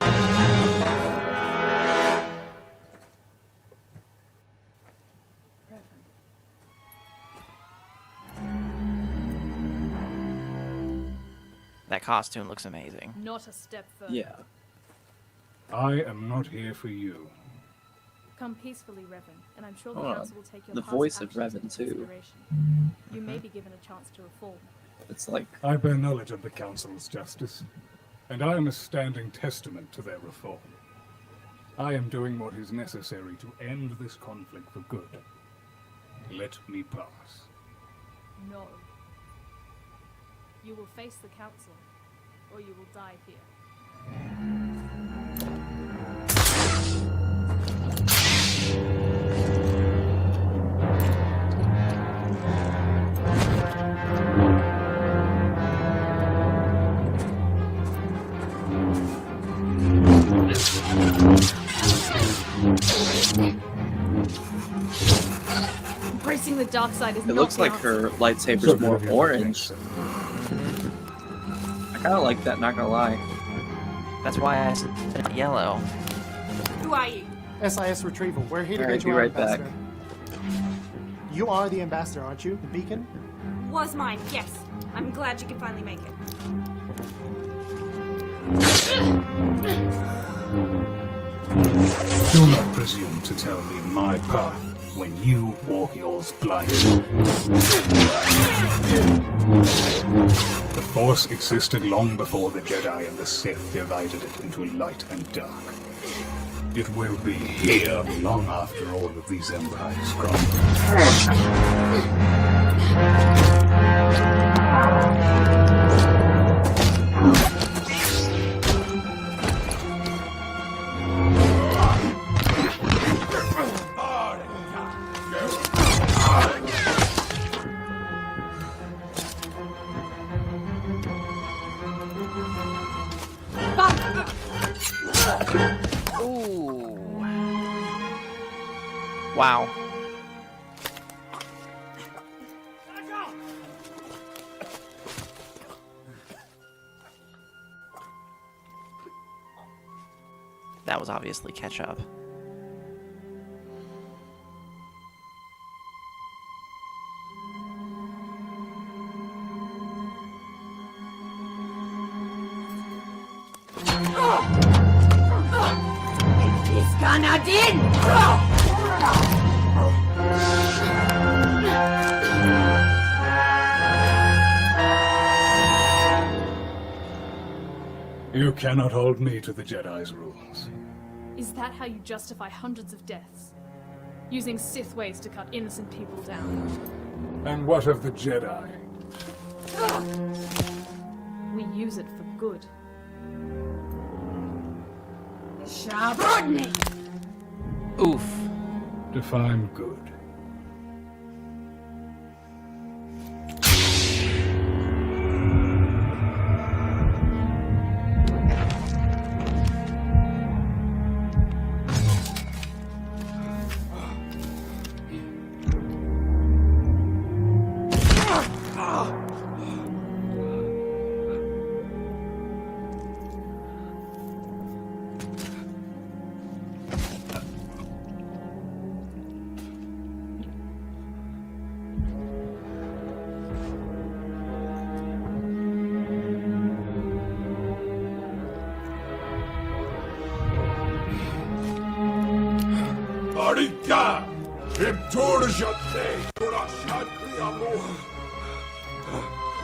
That costume looks amazing. Not a step further. Yeah. I am not here for you. Come peacefully, Revan, and I'm sure the Hold on. council will take your The past voice of actions Revan, into too. consideration. You may be given a chance to reform. It's like... I bear knowledge of the Council's justice, and I am a standing testament to their reform. I am doing what is necessary to end this conflict for good. Let me pass. No. You will face the council, or you will die here. Embracing the dark side is It not looks the like answer. her lightsaber's more orange. I kinda like that, not gonna lie. That's why I said yellow. Who are you? SIS Retrieval. We're here to Alright, get be you our right back. ambassador. You are the ambassador, aren't you? The beacon? Was mine, yes. I'm glad you can finally make it. Do not presume to tell me my path when you walk yours blindly. The Force existed long before the Jedi and the Sith divided it into light and dark. It will be here long after all of these empires Ooh. Wow. That was obviously ketchup. It's gonna din! You cannot hold me to the Jedi's rules. Is that how you justify hundreds of deaths? Using Sith ways to cut innocent people down? And what of the Jedi? We use it for good. Oof. Define good.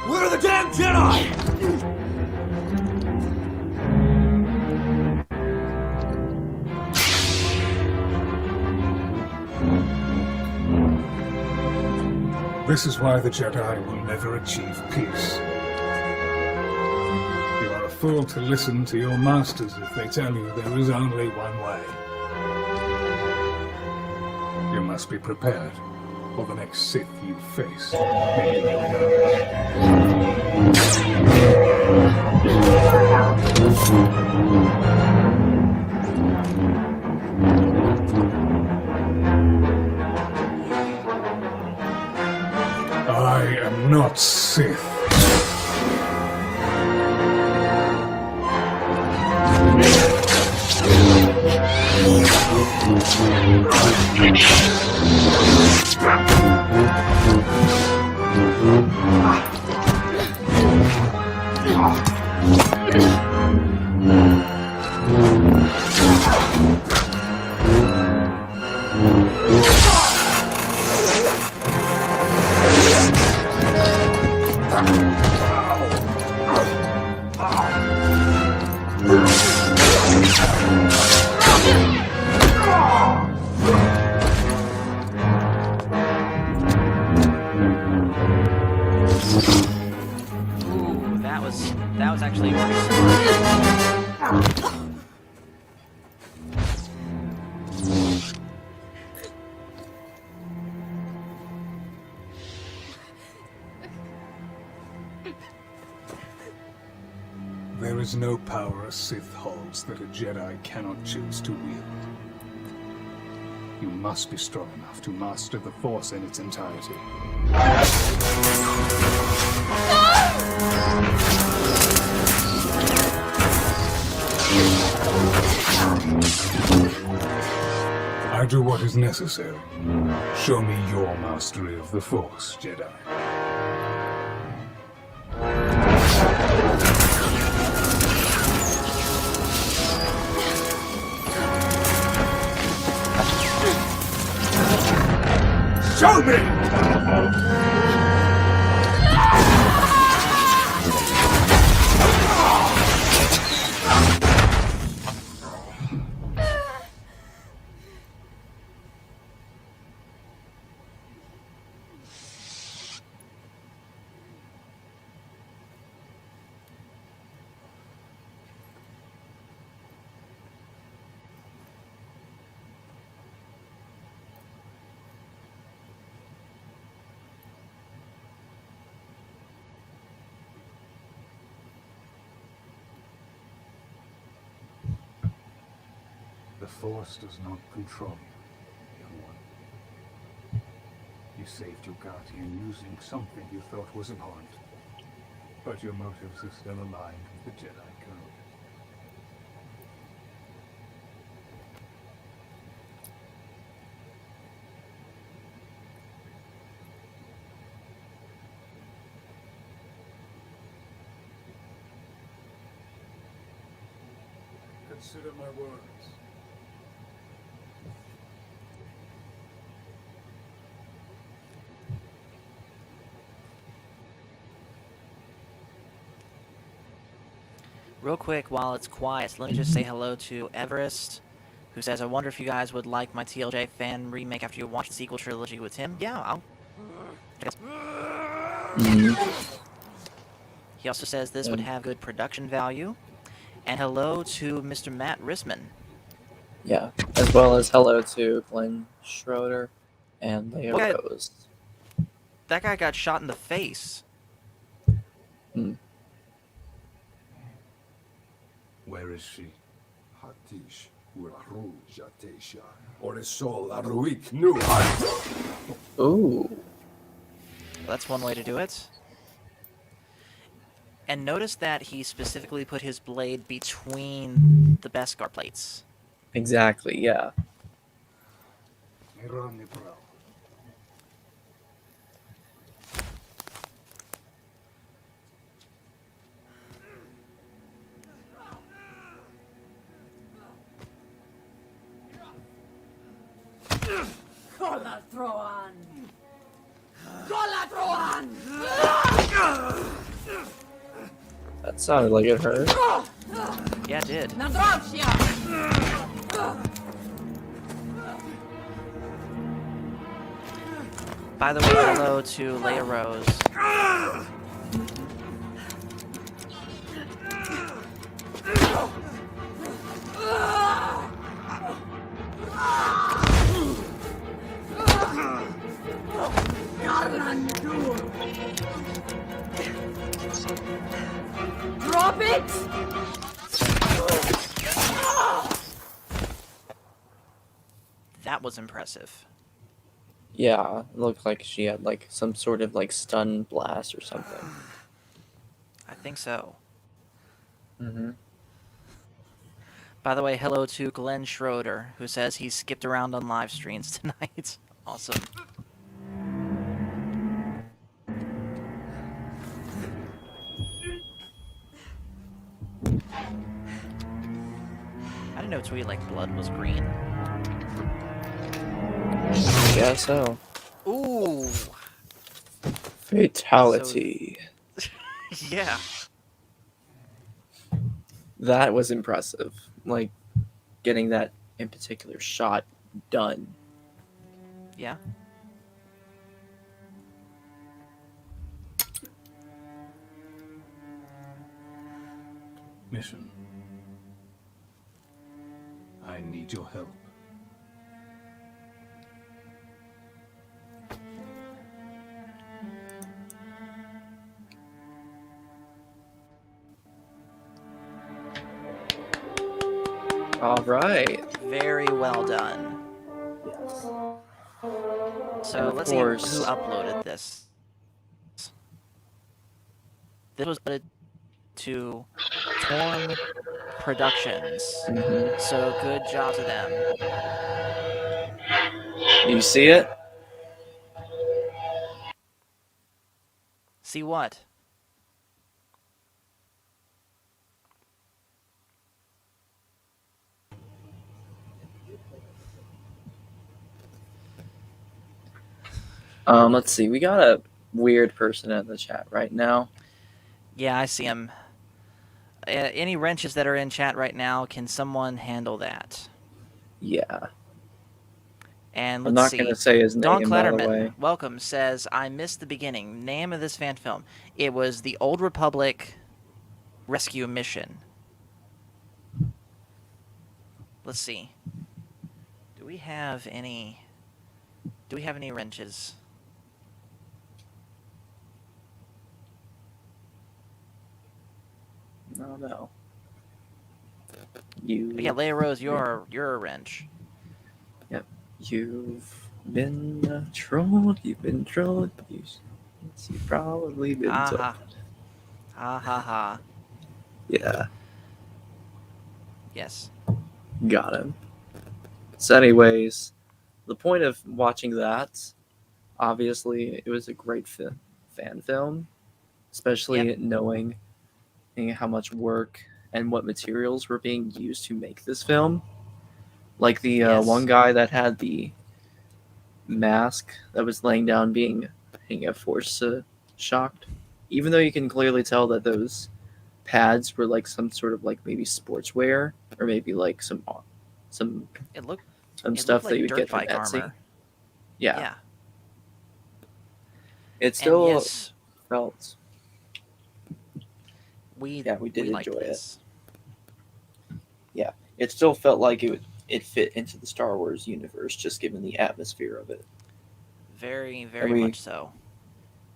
Where are the damn Jedi? This is why the Jedi will never achieve peace. You are a fool to listen to your masters if they tell you there is only one way. You must be prepared for the next Sith you face. I am not Sith. Ooh, that was actually pretty smart. There is no power a Sith holds that a Jedi cannot choose to wield. You must be strong enough to master the Force in its entirety. I do what is necessary. Show me your mastery of the Force, Jedi. Show me! The Force does not control you, young one. You saved your guardian using something you thought was important, but your motives are still aligned with the Jedi Code. Consider my words. Real quick, while it's quiet, let me just say hello to Everest, who says, I wonder if you guys would like my TLJ fan remake after you watch the sequel trilogy with him. Yeah, I'll... He also says this would have good production value. And hello to Mr. Matt Risman. Yeah, as well as hello to Glenn Schroeder and Leia Rose. That guy got shot in the face. Where is she? Hatish, Uraru, Jatesha, Oresol, Aruik, Nu. Ooh. That's one way to do it. And notice that he specifically put his blade between the Beskar plates. Exactly, yeah. Colatron! Colatron! That sounded like it hurt. Yeah, it did. By the way, hello to Leia Rose. Garland! Drop it! That was impressive. Yeah, it looked like she had like some sort of like stun blast or something. I think so. Mm-hmm. By the way, hello to Glenn Schroeder, who says he skipped around on live streams tonight. Awesome. I didn't know Tweet like blood was green. Yeah, so. Ooh. Fatality. So, yeah. That was impressive. Like, getting that in particular shot done. Yeah. Mission. I need your help. All right. Very well done. Yes. So let's see who uploaded this. This was uploaded to Torm Productions. Mm-hmm. So good job to them. You see it? See what? Let's see. We got a weird person in the chat right now. Yeah, I see him. Any wrenches that are in chat right now, can someone handle that? Yeah. And I'm let's not going to see. say his Don name, by the way. Clatterman, welcome, says, I missed the beginning. Name of this fan film. It was the Old Republic Rescue Mission. Let's see. Do we have any wrenches? No. Yeah, Leia Rose, you're a wrench. Yep. You've been trolled. You've been trolled. You've probably been told. Ha ha. Yeah. Yes. Got him. So anyways, the point of watching that, obviously, it was a great fan film, especially knowing how much work and what materials were being used to make this film. Like the one guy that had the mask that was laying down being force shocked, even though you can clearly tell that those pads were like some sort of like maybe sportswear or maybe like some It looked stuff like that you would dirt get from bike Etsy. armor. Yeah. It still felt. We did liked enjoy this. it. Yeah, it still felt like it fit into the Star Wars universe, just given the atmosphere of it. Very, very much so.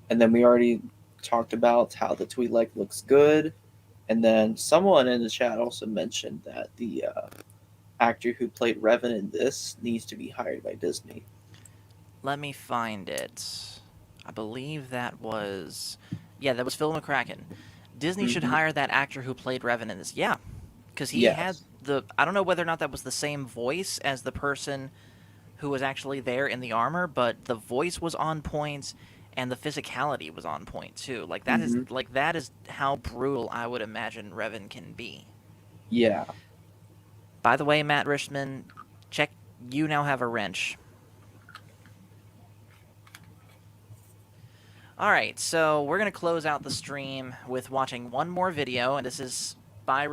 And then we already talked about how the Twi'lek looks good, and then someone in the chat also mentioned that the actor who played Revan in this needs to be hired by Disney. Let me find it. I believe that was Phil McCracken. Disney should hire that actor who played Revan in this. Yeah, because he had I don't know whether or not that was the same voice as the person who was actually there in the armor, but the voice was on point and the physicality was on point too. Like that is how brutal I would imagine Revan can be. Yeah. By the way, Matt Rishman, check. You now have a wrench. Alright, so we're going to close out the stream with watching one more video, and this is by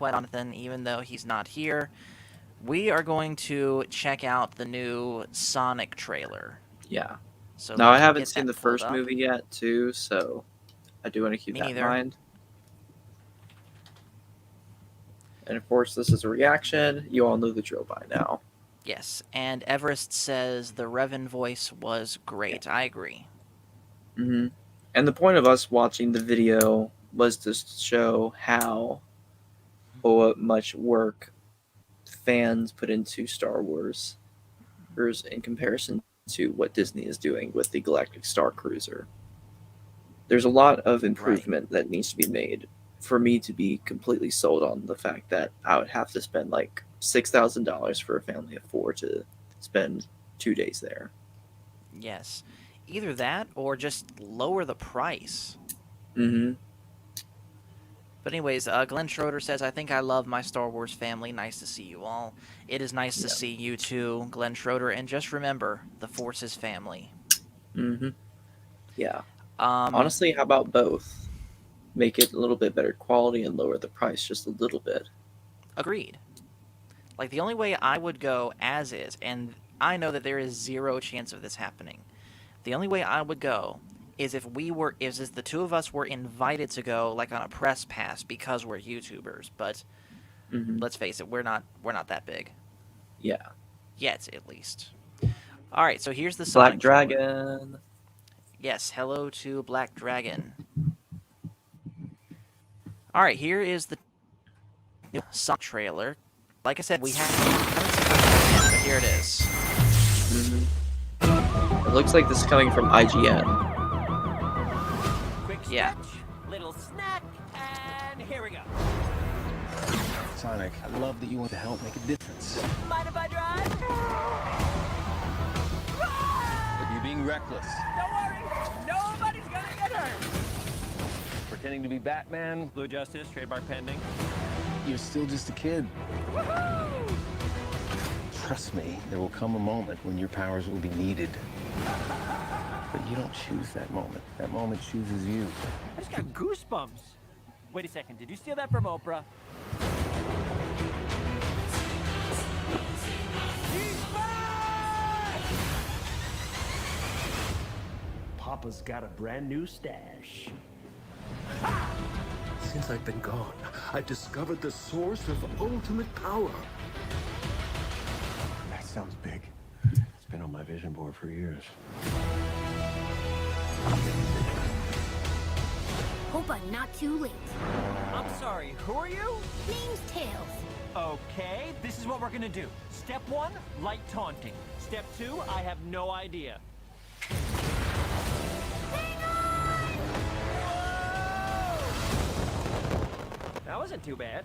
Jonathan, even though he's not here. We are going to check out the new Sonic trailer. Yeah. So now, I haven't seen the first movie yet, too, so I do want to keep that in mind. And of course, this is a reaction. You all know the drill by now. Yes, and Everest says the Revan voice was great. I agree. Mm-hmm. And the point of us watching the video was to show how or what much work fans put into Star Wars in comparison to what Disney is doing with the Galactic Starcruiser. There's a lot of improvement that needs to be made for me to be completely sold on the fact that I would have to spend like $6,000 for a family of 4 to spend 2 days there. Yes. Either that or just lower the price. Mm-hmm. But anyways, Glenn Schroeder says, I think I love my Star Wars family. Nice to see you all. It is nice to see you too, Glenn Schroeder. And just remember, the Force is family. Mm-hmm. Yeah. Honestly, how about both? Make it a little bit better quality and lower the price just a little bit. Agreed. Like, the only way I would go as is, and I know that there is 0 chance of this happening, the only way I would go is if the two of us were invited to go, like on a press pass, because we're YouTubers. But let's face it, we're not that big. Yeah. Yet, at least. All right, so here's the Black Sonic Dragon. trailer. Yes, hello to Black Dragon. All right, here is the new Sonic trailer. Like I said, we haven't seen it, but here it is. It looks like this is coming from IGN. Quick stretch, little snack, and here we go. Sonic, I love that you want to help make a difference. Mind if I drive? But you're being reckless. Don't worry, nobody's gonna get hurt. Pretending to be Batman. Blue Justice, trademark pending. You're still just a kid. Woohoo! Trust me, there will come a moment when your powers will be needed. But you don't choose that moment. That moment chooses you. I just got goosebumps. Wait a second, did you steal that from Oprah? Papa's got a brand new stash. Since I've been gone, I've discovered the source of ultimate power. That sounds big. It's been on my vision board for years. Hope I'm not too late. I'm sorry, who are you? Name's Tails. Okay, this is what we're gonna do. Step 1, light taunting. Step 2, I have no idea. That wasn't too bad.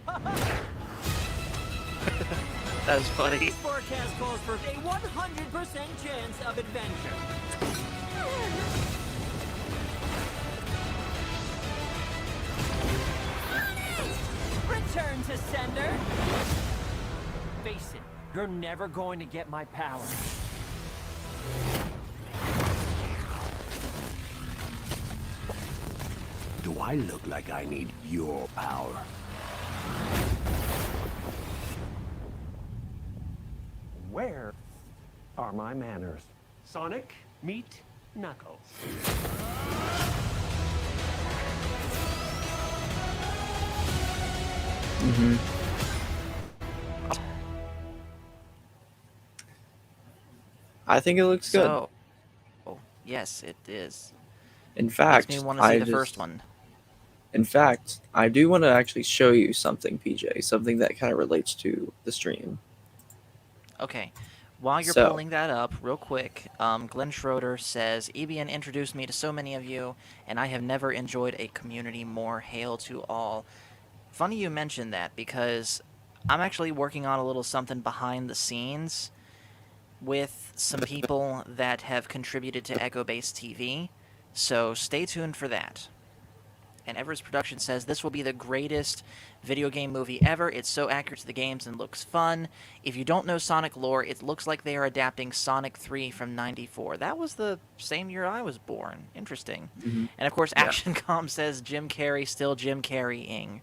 That was funny. This forecast calls for a 100% chance of adventure. Return to sender. Face it, you're never going to get my power. Do I look like I need your power? Where are my manners? Sonic, meet Knuckles. I think it looks good. So, yes, it is. In fact, Makes me want to see the first one. In fact, I do want to actually show you something, PJ, something that kind of relates to the stream. Okay. While you're pulling that up, real quick, Glenn Schroeder says, EBN introduced me to so many of you, and I have never enjoyed a community more. Hail to all. Funny you mentioned that, because I'm actually working on a little something behind the scenes with some people that have contributed to Echo Base TV, so stay tuned for that. And Everest Production says, this will be the greatest video game movie ever. It's so accurate to the games and looks fun. If you don't know Sonic lore, it looks like they are adapting Sonic 3 from '94. That was the same year I was born. Interesting. And of course, ActionCom says, Jim Carrey still Jim Carreying.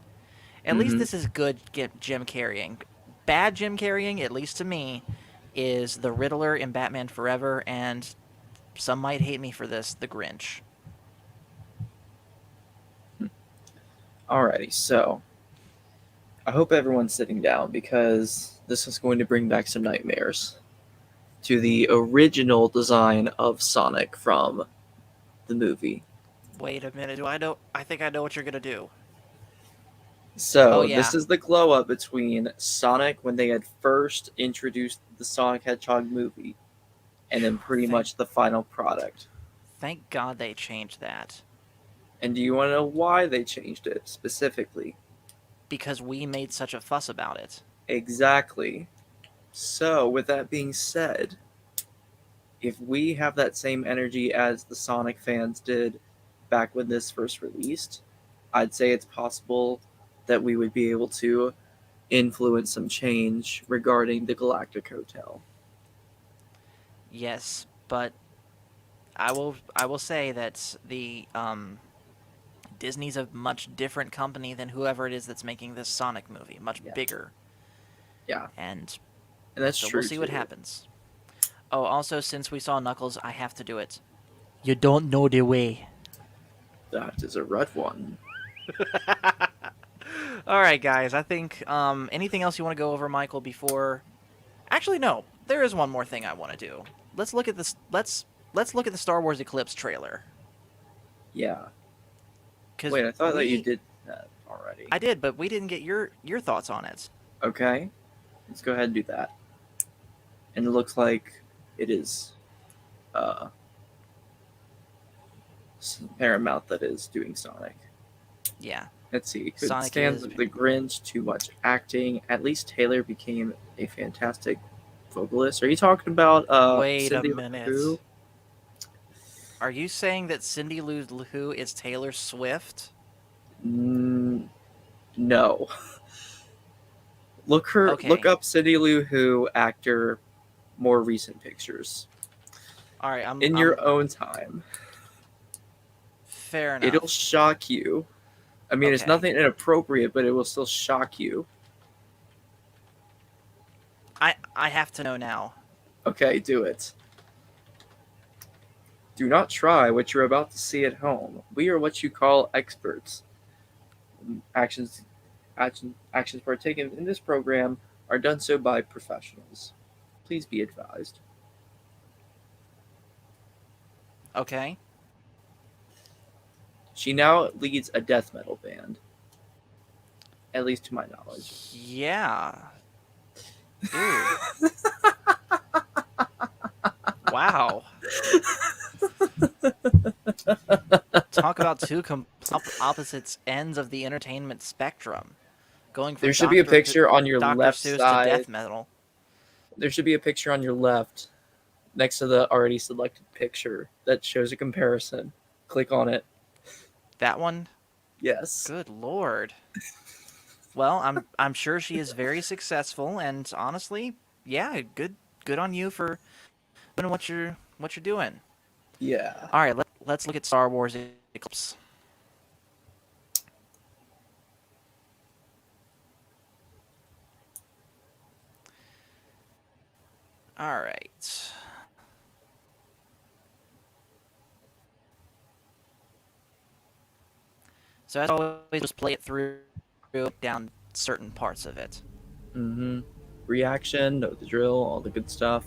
At least this is good Jim Carreying. Bad Jim Carreying, at least to me, is the Riddler in Batman Forever, and some might hate me for this, the Grinch. Alrighty, so I hope everyone's sitting down because this is going to bring back some nightmares to the original design of Sonic from the the movie. Wait a minute. I think I know what you're gonna do. So, Oh, yeah. this is the glow up between Sonic when they had first introduced the Sonic Hedgehog movie, and then pretty much the final product. Thank God they changed that. And do you want to know why they changed it specifically? Because we made such a fuss about it. Exactly. So, with that being said, if we have that same energy as the Sonic fans did back when this first released, I'd say it's possible that we would be able to influence some change regarding the Galactic Hotel. Yes, but I will say that the Disney's a much different company than whoever it is that's making this Sonic movie. Much bigger. Yeah. And that's so true. we'll see what too. happens. Oh, also, since we saw Knuckles, I have to do it. You don't know the way. That is a red one. All right, guys. I think anything else you want to go over, Michael? Before, actually, no. There is one more thing I want to do. Let's look at this. Let's look at the Star Wars Eclipse trailer. Yeah. 'Cause Wait, I thought that you did that already. I did, but we didn't get your thoughts on it. Okay. Let's go ahead and do that. And it looks like it is Paramount that is doing Sonic. Yeah. Let's see. Couldn't Sonic stand is- the Grinch, too much acting. At least Taylor became a fantastic vocalist. Are you talking about Wait Cindy a minute. Lou Who? Are you saying that Cindy Lou Who is Taylor Swift? No. Look Okay. up Cindy Lou Who actor, more recent pictures. All right, I'm in your own time. Fair enough. It'll shock you. I mean, it's Okay. nothing inappropriate, but it will still shock you. I have to know now. Okay, do it. Do not try what you're about to see at home. We are what you call experts. Actions partaken in this program are done so by professionals. Please be advised. Okay. She now leads a death metal band. At least to my knowledge. Yeah. Dude. Wow. Talk about two opposite ends of the entertainment spectrum. Going from There should be a picture on your Dr. left Seuss side. to death metal. There should be a picture on your left next to the already selected picture that shows a comparison. Click on it. That one? Yes. Good lord. Well, I'm sure she is very successful, and honestly, yeah, good on you for doing what you're doing. Yeah. All right, let's look at Star Wars Eclipse. All right. So as always, just play it through down certain parts of it. Mm-hmm. Reaction, know the drill, all the good stuff.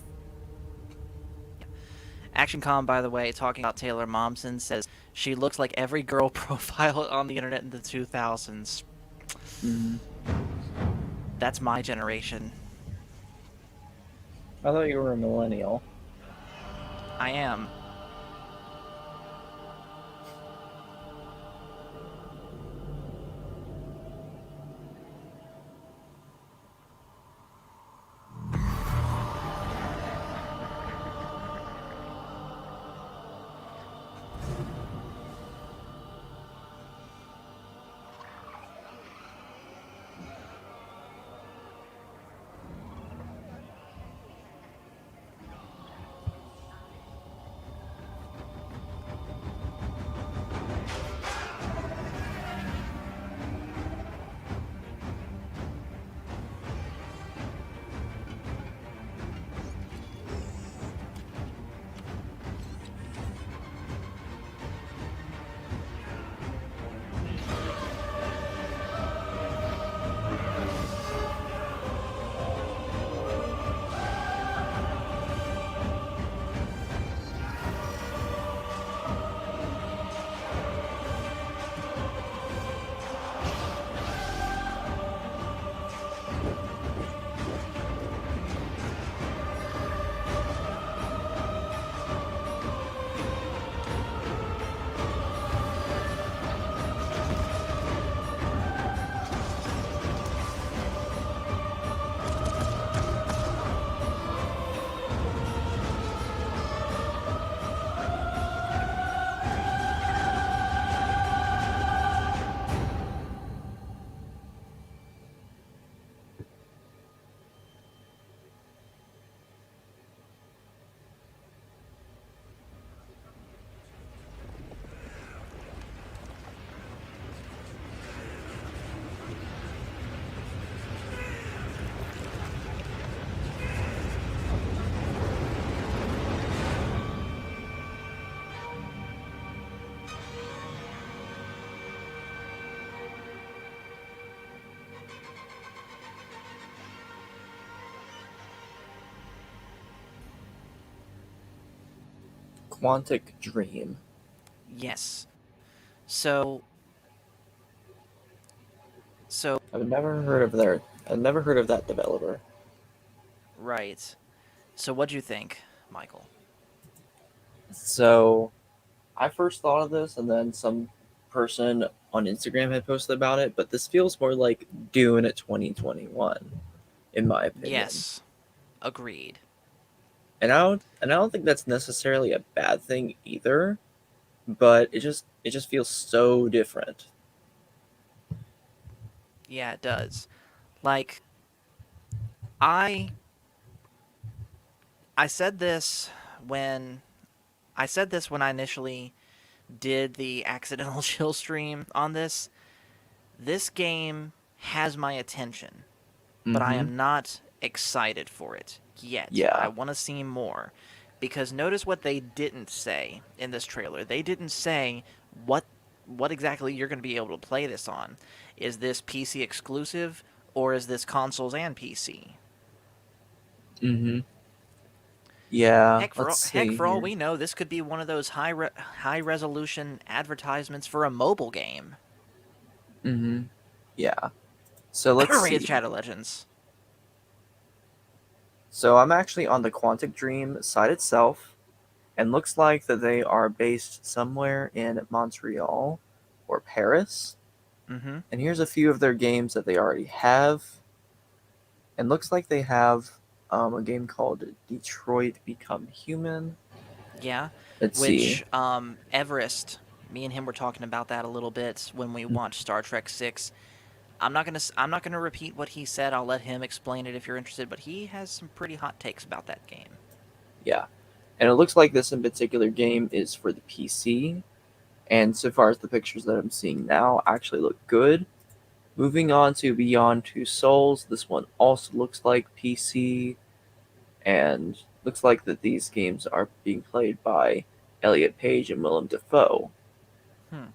ActionCom, by the way, talking about Taylor Momsen, says she looks like every girl profile on the internet in the 2000s. Mm-hmm. That's my generation. I thought you were a millennial. I am. Quantic Dream. Yes. So I've never heard of that developer. right. So what'd you think, Michael? So I first thought of this, and then some person on Instagram had posted about it, but this feels more like Dune at 2021, in my opinion. Yes. Agreed. And I don't think that's necessarily a bad thing either, but it just feels so different. Yeah, it does. Like I I said this when I initially did the accidental chill stream on this. This game has my attention, but I Mm-hmm. am not excited for it yet. I Yeah. want to see more. Because notice what they didn't say in this trailer. They didn't say what exactly you're going to be able to play this on. Is this PC exclusive or is this consoles and PC? Mm-hmm. Yeah. Let's Heck, see for all here. we know, this could be one of those high resolution advertisements for a mobile game. Mm-hmm. Yeah. So let's Raid see. Shadow Legends. So I'm actually on the Quantic Dream site itself, and looks like that they are based somewhere in Montreal or Paris. Mm-hmm. And here's a few of their games that they already have. And looks like they have a game called Detroit Become Human. Yeah. Let's Which see. Everest, me and him were talking about that a little bit when we watched Star Trek 6. I'm not gonna repeat what he said. I'll let him explain it if you're interested. But he has some pretty hot takes about that game. Yeah. And it looks like this in particular game is for the PC. And so far as the pictures that I'm seeing now actually look good. Moving on to Beyond Two Souls, this one also looks like PC, and looks like that these games are being played by Elliot Page and Willem Dafoe. Hmm.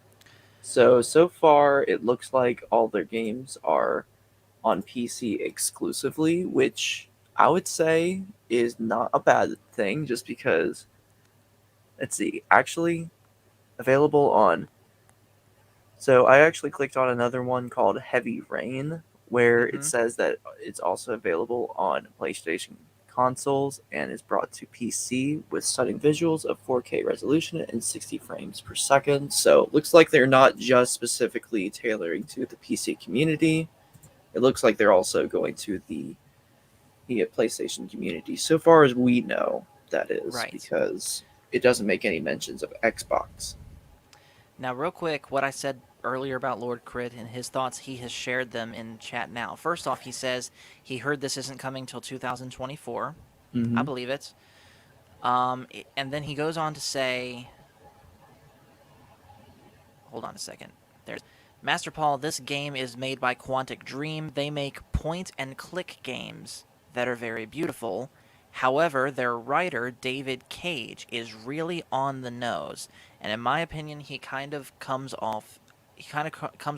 So far it looks like all their games are on PC exclusively, which I would say is not a bad thing, just because, let's see, actually available on. So I actually clicked on another one called Heavy Rain, where it Mm-hmm. says that it's also available on PlayStation consoles and is brought to PC with stunning visuals of 4K resolution and 60 frames per second. So it looks like they're not just specifically tailoring to the PC community. It looks like they're also going to the PlayStation community, so far as we know, that is, Right. because it doesn't make any mentions of Xbox. Now, real quick, what I said earlier about Lord Crit and his thoughts, he has shared them in chat now. First off, he says he heard this isn't coming till 2024. Mm-hmm. I believe it. And then he goes on to say, hold on a second. There's Master Paul, this game is made by Quantic Dream. They make point-and-click games that are very beautiful. However, their writer, David Cage, is really on the nose. And in my opinion, he kind of comes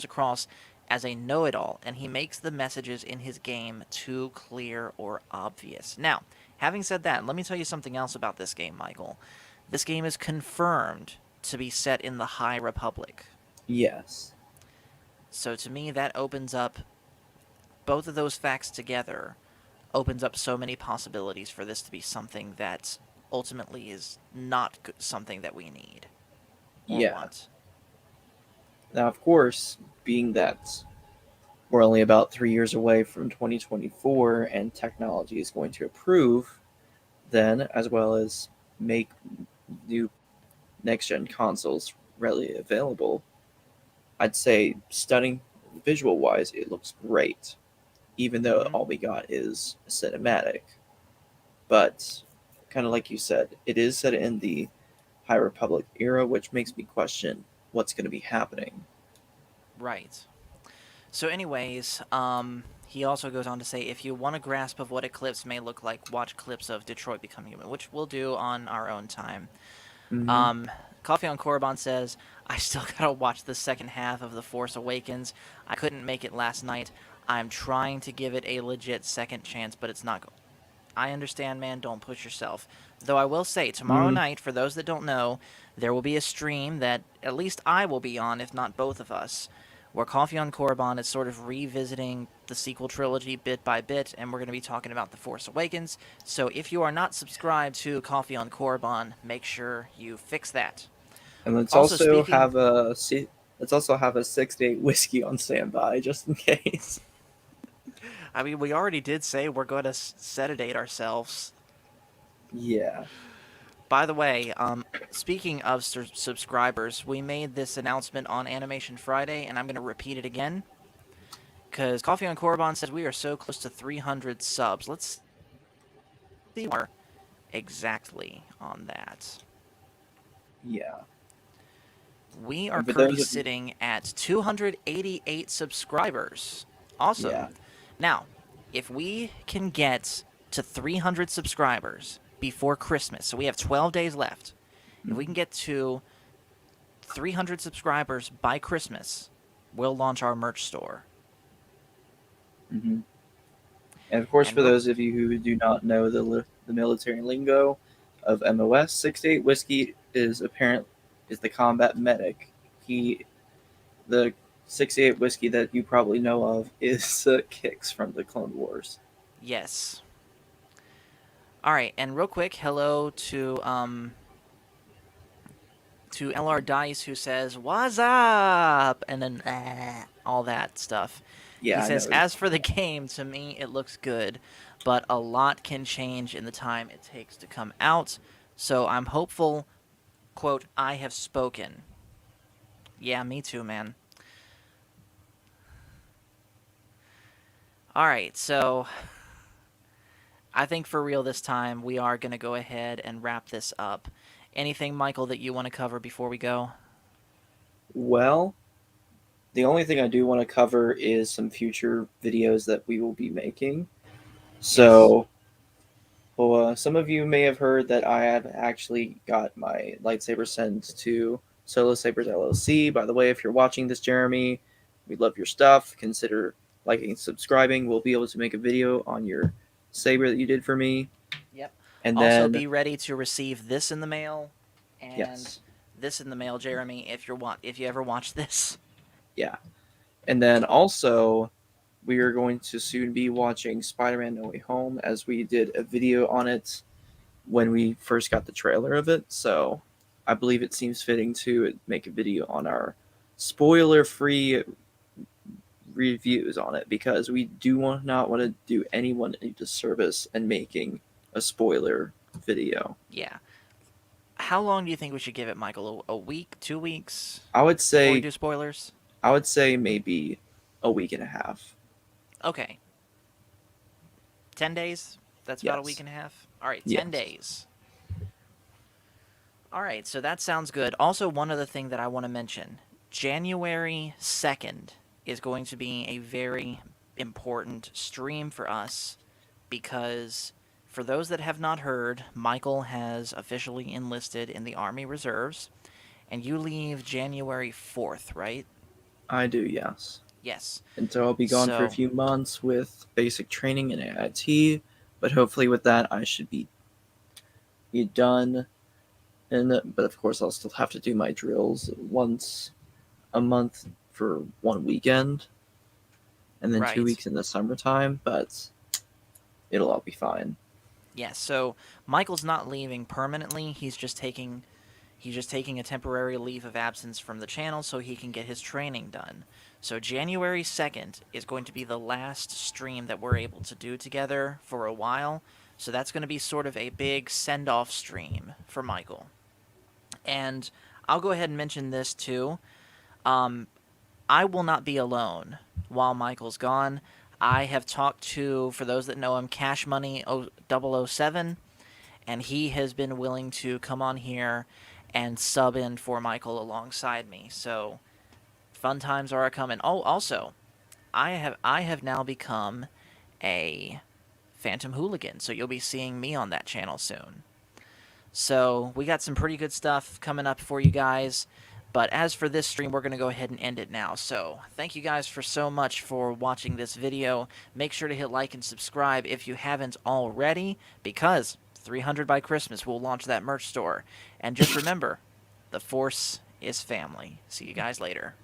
across as a know-it-all, and he makes the messages in his game too clear or obvious. Now, having said that, let me tell you something else about this game, Michael. This game is confirmed to be set in the High Republic. Yes. So to me, that opens up both of those facts together, opens up so many possibilities for this to be something that ultimately is not something that we need or want. Now, of course, being that we're only about 3 years away from 2024 and technology is going to improve, then, as well as make new next-gen consoles readily available, I'd say stunning visual-wise, it looks great, even though all we got is cinematic. But, kind of like you said, it is set in the High Republic era, which makes me question what's going to be happening. Right. So anyways, he also goes on to say, if you want a grasp of what Eclipse may look like, watch clips of Detroit Become Human, which we'll do on our own time. Mm-hmm. Coffee on Korriban says, I still gotta watch the second half of The Force Awakens. I couldn't make it last night. I'm trying to give it a legit second chance, but it's not I understand, man. Don't push yourself. Though I will say, tomorrow night, for those that don't know, there will be a stream that at least I will be on, if not both of us, where Coffee on Korriban is sort of revisiting the sequel trilogy bit by bit, and we're going to be talking about The Force Awakens. So if you are not subscribed to Coffee on Korriban, make sure you fix that. And let's Also, also speaking- have a 6-8 whiskey on standby just in case. I mean, we already did say we're going to sedate ourselves. Yeah. By the way, speaking of subscribers, we made this announcement on Animation Friday, and I'm going to repeat it again. Because Coffee on Korriban says we are so close to 300 subs. Let's see more exactly on that. Yeah. We are And for currently those of- sitting at 288 subscribers. Awesome. Yeah. Now, if we can get to 300 subscribers before Christmas, so we have 12 days left. If we can get to 300 subscribers by Christmas, we'll launch our merch store. Mm-hmm. And of course, And for those of you who do not know the military lingo of MOS, 6-8 whiskey is the combat medic. The 6-8 whiskey that you probably know of is Kix from the Clone Wars. Yes. All right, and real quick, hello to LR Dice, who says "What's up?" and then all that stuff. Yeah, he I says, know. "As for the game, to me it looks good, but a lot can change in the time it takes to come out. So I'm hopeful." Quote, "I have spoken." Yeah, me too, man. All right, so I think for real this time, we are going to go ahead and wrap this up. Anything, Michael, that you want to cover before we go? Well, the only thing I do want to cover is some future videos that we will be making. So, some of you may have heard that I have actually got my lightsaber sent to Solo Sabers LLC. By the way, if you're watching this, Jeremy, we love your stuff. Consider liking and subscribing. We'll be able to make a video on your saber that you did for me. Yep. And Also, then be ready to receive this in the mail and Yes. this in the mail, Jeremy, if you ever watch this. Yeah. And then also, we are going to soon be watching Spider-Man No Way Home, as we did a video on it when we first got the trailer of it. So I believe it seems fitting to make a video on our spoiler-free reviews on it, because we not want to do anyone a disservice in making a spoiler video. Yeah. How long do you think we should give it, Michael? A week? 2 weeks? I would Before say we do spoilers? I would say maybe a week and a half. Okay. 10 days? That's about a Yes. week and a half? All right, 10 Yes. days. All right, so that sounds good. Also, one other thing that I want to mention. January 2nd is going to be a very important stream for us, because for those that have not heard, Michael has officially enlisted in the Army Reserves, and you leave January 4th, right? I do, yes. Yes. And so I'll be gone for a So- few months with basic training and AIT, but hopefully with that I should be done. But of course I'll still have to do my drills once a month for 1 weekend, and then Right. 2 weeks in the summertime, but it'll all be fine. Yes, so Michael's not leaving permanently. He's just taking a temporary leave of absence from the channel so he can get his training done. So January 2nd is going to be the last stream that we're able to do together for a while. So that's going to be sort of a big send-off stream for Michael. And I'll go ahead and mention this too. I will not be alone while Michael's gone. I have talked to, for those that know him, Cash Money 007, and he has been willing to come on here and sub in for Michael alongside me. So fun times are coming. Oh, also, I have now become a Phantom Hooligan, so you'll be seeing me on that channel soon. So we got some pretty good stuff coming up for you guys. But as for this stream, we're going to go ahead and end it now. So thank you guys for so much for watching this video. Make sure to hit like and subscribe if you haven't already, because 300 by Christmas we'll launch that merch store. And just remember, the Force is family. See you guys later.